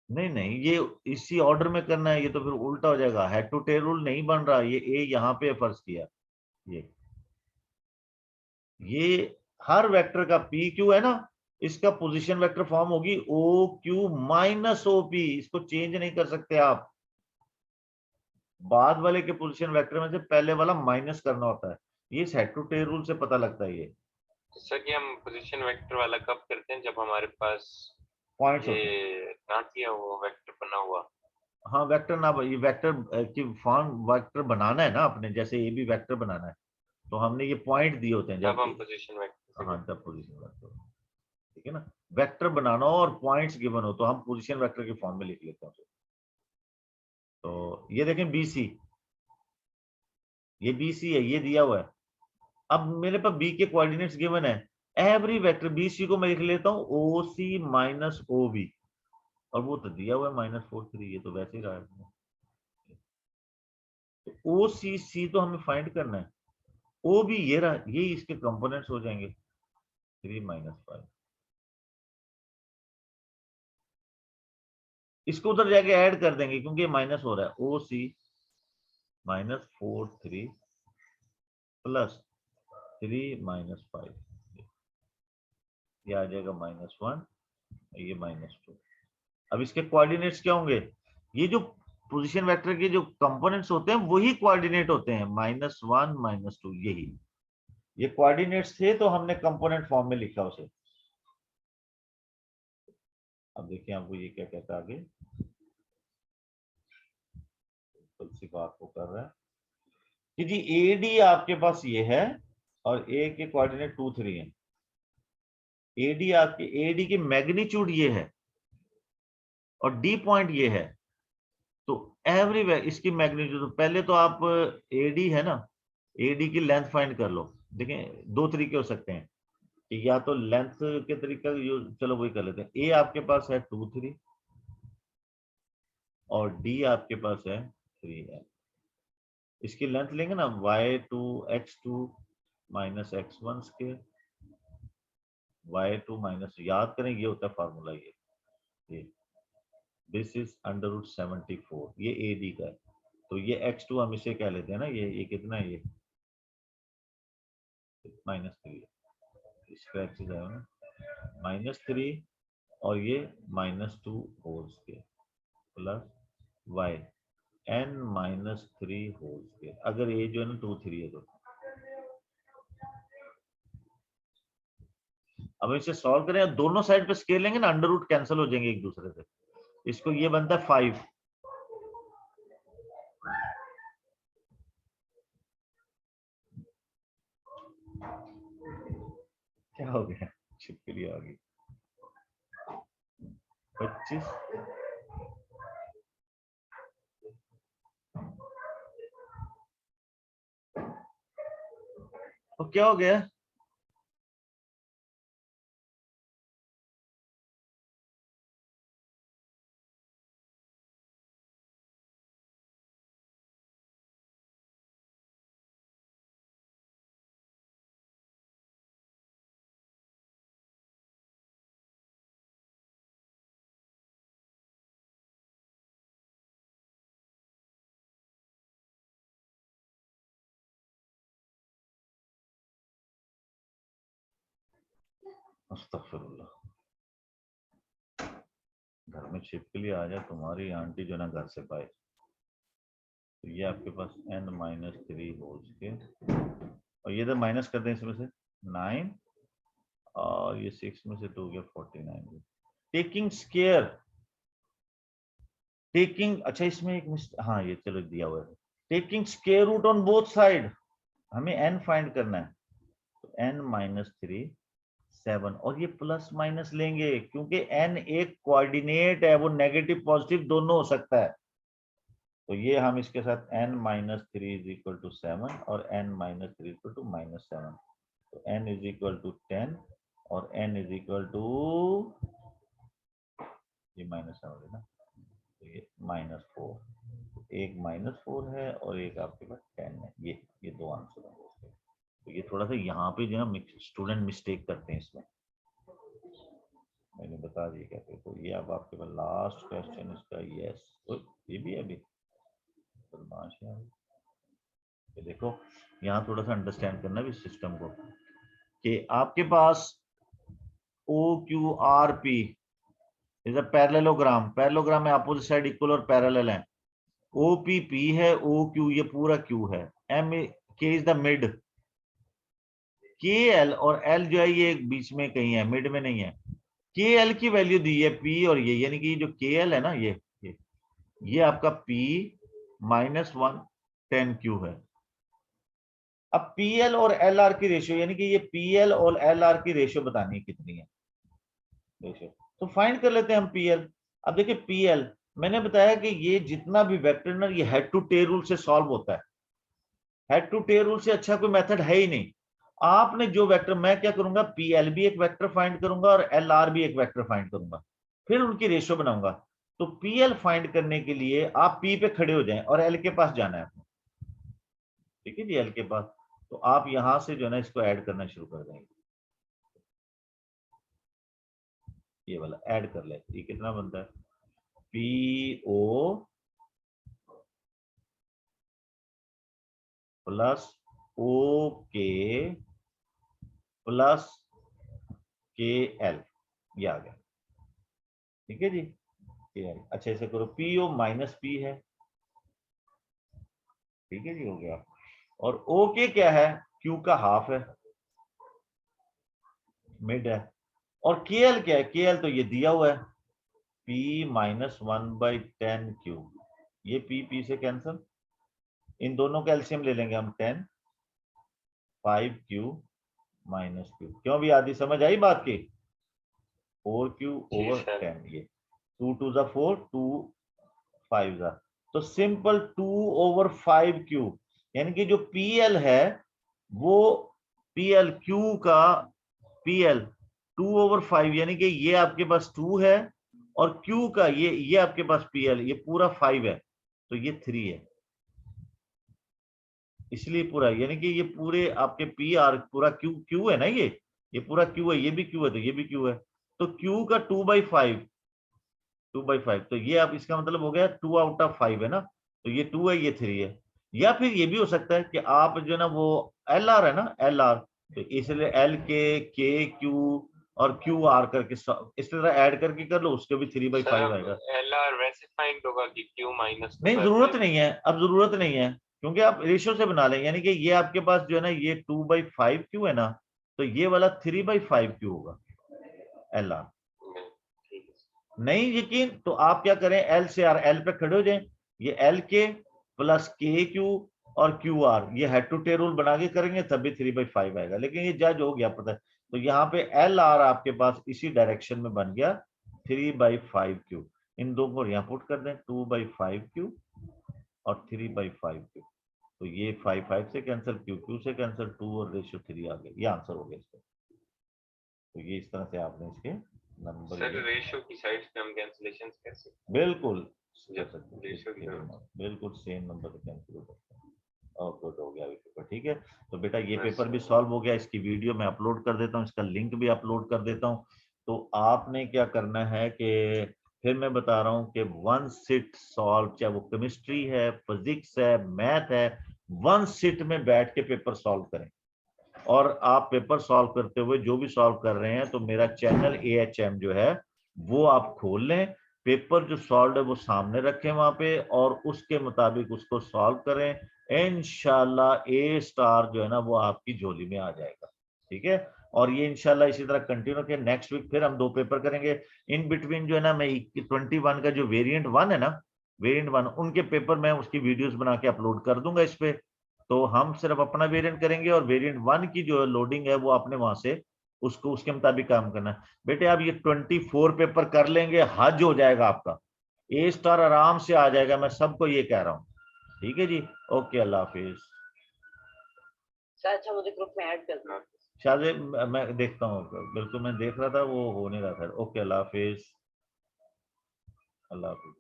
नहीं, ये इसी ऑर्डर में करना है, ये तो फिर उल्टा हो जाएगा। हेड टू टेल रूल नहीं बन रहा, ये ए यहाँ पे फर्ज किया। ये हर वेक्टर का पी क्यू है ना, इसका पोजीशन वेक्टर फॉर्म होगी O Q minus O P, इसको चेंज नहीं कर सकते आप। बाद वाले के पोजीशन वेक्टर में से पहले वाला माइनस करना होता है, ये इस हेड टू टेल रूल से पता लगता है। ये सर कि हम पोजीशन वेक्टर वाला कब करते हैं, जब हमारे पास पॉइंट्स होते हैं। ये ना किया वो वेक्टर बना हुआ। हाँ वेक्टर ना, ये वेक्टर की फॉर्म वेक्टर बनाना है ना अपने, जैसे ये भी वेक्टर बनाना है, तो हमने ये पॉइंट दिए होते हैं जब जब हम पोजीशन वेक्टर हाँ तब पोजीशन वेक्टर, ठीक है ना। वेक्टर बनाना हो और पॉइंट्स गिवन हो तो हम पोजीशन वेक्टर के फॉर्म में लिख लेते हैं। तो ये देखें BC, ये BC है, ये दिया हुआ है। अब मेरे पास बी के कोऑर्डिनेट्स गिवन है, एवरी वेक्टर BC को मैं लिख लेता हूँ OC माइनस OB, और वो तो दिया हुआ है -4 3, ये तो वैसे ही रहा है। तो OCC तो हमें फाइंड करना है, OB ये रहा, ये इसके कंपोनेंट्स हो जाएंगे 3 माइनस 5। इसको उधर जाके ऐड कर देंगे क्योंकि ये माइनस हो रहा है, OC -4 3 प्लस 3 माइनस 5, ये आ जाएगा -1, ये -2। अब इसके कोऑर्डिनेट्स क्या होंगे, ये जो पोजीशन वेक्टर के जो कंपोनेंट्स होते हैं वही कोऑर्डिनेट होते हैं, -1 -2, यही ये कोऑर्डिनेट्स थे, तो हमने कंपोनेंट फॉर्म में लिखा उसे। अब देखिए आपको ये क्या कहता है आगे, सी बात को कर रहा है कि जी AD आपके पास ये है और A के कोऑर्डिनेट 2 3 हैं। AD आपके AD की मैग्नीट्यूड ये है और D पॉइंट ये है, तो एवरीवेयर इसकी मैग्नीट्यूड, पहले तो आप AD है ना, AD की लेंथ फाइंड कर लो। देखें दो तरीके हो सकते हैं कि या तो लेंथ के तरीका, चलो वही कर लेते हैं। A आपके पास है 2 3 और D आपके पास है 3 है। इसकी लेंथ लेंगे ना, y2 x2 minus x1 square, y2 minus, याद करें ये होता है फार्मूला, ये दिस इज √74, ये AD का है। तो ये x2 हम इसे कह लेते हैं ना, ये कितना है, ये -3, इसका x जाएगा ना -3 और ये -2 whole squared plus y n-3 whole squared, अगर ये जो है ना 2 3 है तो। अब इसे सॉल्व करें, दोनों साइड पे स्केल लेंगे ना, अंडर रूट कैंसिल हो जाएंगे एक दूसरे से, इसको ये बनता है 5। क्या हो गया, छिपकली आ गई। 25 तो क्या हो गया, अस्तगफिरुल्लाह। घर में छिपकली आ जाए तुम्हारी आंटी जो ना घर से पाए। तो ये आपके पास n-3 होल स्क्वायर, और ये तो माइनस कर दें इसमें से 9, और ये 6 में से 2 गया 49। टेकिंग स्क्वायर, टेकिंग, अच्छा इसमें एक हाँ ये चलो दिया हुआ है, taking square root on both side, हमें n फाइंड करना है। तो n-3 7, और ये प्लस माइनस लेंगे क्योंकि n एक कोऑर्डिनेट है, वो नेगेटिव पॉजिटिव दोनों हो सकता है। तो ये हम इसके साथ n-3 इज इक्वल टू 7 और n-3 इक्वल टू -7, तो n इज इक्वल टू 10 और n इज इक्वल टू, ये -7 है ना, तो ये -4, एक -4 है और एक आपके पास 10 है, ये दो आंसर है। तो ये थोड़ा सा यहाँ पे जो है स्टूडेंट मिस्टेक करते हैं इसमें, मैंने बता दिया क्या। तो ये अब आपके पास लास्ट क्वेश्चन इसका, यस, तो ये भी अभी तो देखो यहाँ थोड़ा सा अंडरस्टैंड करना भी सिस्टम को, कि आपके पास OQRP is a parallelogram, parallelogram में अपोजिट साइड इक्वल और पैरेलल है। OPP है, OQ ये पूरा Q है, MK is the mid, KL और L जो है ये बीच में कहीं है, मिड में नहीं है। KL की वैल्यू दी है P और ये, यानी कि जो KL है ना ये आपका P -1 10Q है। अब PL और LR की रेशियो, यानी कि ये PL और LR की रेशियो बतानी है कितनी है रेशियो, तो फाइंड कर लेते हैं हम PL। अब देखिए PL मैंने बताया कि ये जितना भी वेक्टर ना ये हेड टू टेल रूल से सॉल्व होता है, हेड टू टेल रूल से अच्छा कोई मेथड है ही नहीं। आपने जो वेक्टर, मैं क्या करूंगा, PL भी एक वेक्टर फाइंड करूंगा और LR भी एक वेक्टर फाइंड करूंगा, फिर उनकी रेशियो बनाऊंगा। तो PL फाइंड करने के लिए आप P पे खड़े हो जाएं और L के पास जाना है, ठीक है जी, L के पास। तो आप यहां से जो है ना इसको ऐड करना शुरू कर देंगे, ये वाला ऐड कर ले, ये कितना बनता है, PO plus OK plus KL, ये आ गया, ठीक है जी, KL। अच्छा ऐसे करो, PO माइनस P है, ठीक है जी, हो गया। और OK क्या है, Q का हाफ है, मिड है। और KL क्या है, KL तो ये दिया हुआ है, P -1/10Q, ये P से कैंसिल, इन दोनों का एलसीएम ले लेंगे हम 10, 5Q -Q, क्यों भी आदि समझ आई बात की, 4Q over 10, ये 2 2 जा 4, 2 5 जा, तो सिंपल 2 over 5Q, यानी कि जो PL है वो PL Q का PL 2 over 5, यानी कि ये आपके पास 2 है और Q का ये आपके पास PL ये पूरा 5 है, तो ये 3 है, इसलिए पूरा, यानी कि ये पूरे आपके PR पूरा Q है ना, ये पूरा Q है, ये भी Q है, तो ये भी Q है, तो Q का 2/5, 2/5, तो ये आप इसका मतलब हो गया 2 out of 5 है ना, तो ये 2 है, ये 3 है। या फिर ये भी हो सकता है कि आप जो ना वो LR है ना, LR, तो इसलिए L K Q और क्यू आर करके इस तरह ऐड करके कर लो, उसके भी 3/5 आएगा। LR वैसे फाइंड होगा कि Q माइनस नहीं जरूरत नहीं है, अब जरूरत नहीं है, क्योंकि आप रेशियो से बना लें, यानी कि ये आपके पास जो है ना ये 2/5 क्यू है ना, तो ये वाला 3/5 क्यू होगा LR। नहीं यकीन तो आप क्या करें, L से R, L पे खड़े हो जाएं, ये LK प्लस KQ और QR, ये हेड टू टेल रूल बना के करेंगे तभी 3/5 आएगा, लेकिन ये जज हो गया पता है। तो यहाँ पे LR आपके पास इसी डायरेक्शन में बन गया 3/5 क्यू। इन दो को यहाँ पुट कर दें, 2/5 क्यू और 3/5 क्यू, तो ये 5 से कैंसिल, क्यू से कैंसिल, 2 और रेशियो 3 आ गया, ये आंसर हो गया इसका। तो ये इस तरह से आपने इसके नंबर, सर रेशियो की साइड से हम कैंसिलेशंस कैसे? बिल्कुल रेशियो की बिल्कुल सेम नंबर से कैंसिल हो सकता है। ओके हो गया पेपर, ठीक है। तो बेटा ये बस। पेपर भी सॉल्व हो गया, इसकी वीडियो मैं अपलोड कर देता हूँ, इसका लिंक भी अपलोड कर देता हूँ। तो आपने क्या करना है कि फिर मैं बता रहा हूँ कि 1 सिट सॉल्व, चाहे वो केमिस्ट्री है, फिजिक्स है, मैथ है, 1 सिट में बैठ के पेपर सॉल्व करें। और आप पेपर सॉल्व करते हुए जो भी सॉल्व कर रहे हैं, तो मेरा चैनल AHM जो है वो आप खोल लें, पेपर जो सॉल्व है वो सामने रखें वहां पे, और उसके मुताबिक उसको सॉल्व करें। इंशाल्लाह A* जो है ना वो आपकी झोली में आ जाएगा, ठीक है। और ये इंशाल्लाह इसी तरह कंटिन्यू के नेक्स्ट वीक फिर हम 2 पेपर करेंगे। इन बिटवीन जो है ना मैं 21 का जो वेरिएंट 1 है ना, वेरिएंट 1 उनके पेपर मैं उसकी वीडियोस बना के अपलोड कर दूंगा इस पे। तो हम सिर्फ अपना वेरिएंट करेंगे, और वेरिएंट 1 की जो लोडिंग है वो आपने वहां से उसको उसके मुताबिक काम करना है। बेटे आप ये 24 पेपर कर लेंगे, हज हो जाएगा आपका, A* आराम से आ जाएगा, मैं सबको ये कह रहा हूँ, ठीक है जी। ओके, अल्लाह हाफिज। अच्छा मुझे ग्रुप में ऐड कर दो। शायद मैं देखता हूँ, बिल्कुल मैं देख रहा था वो हो नहीं रहा था। ओके, अल्लाह हाफिज, अल्लाह हाफिज।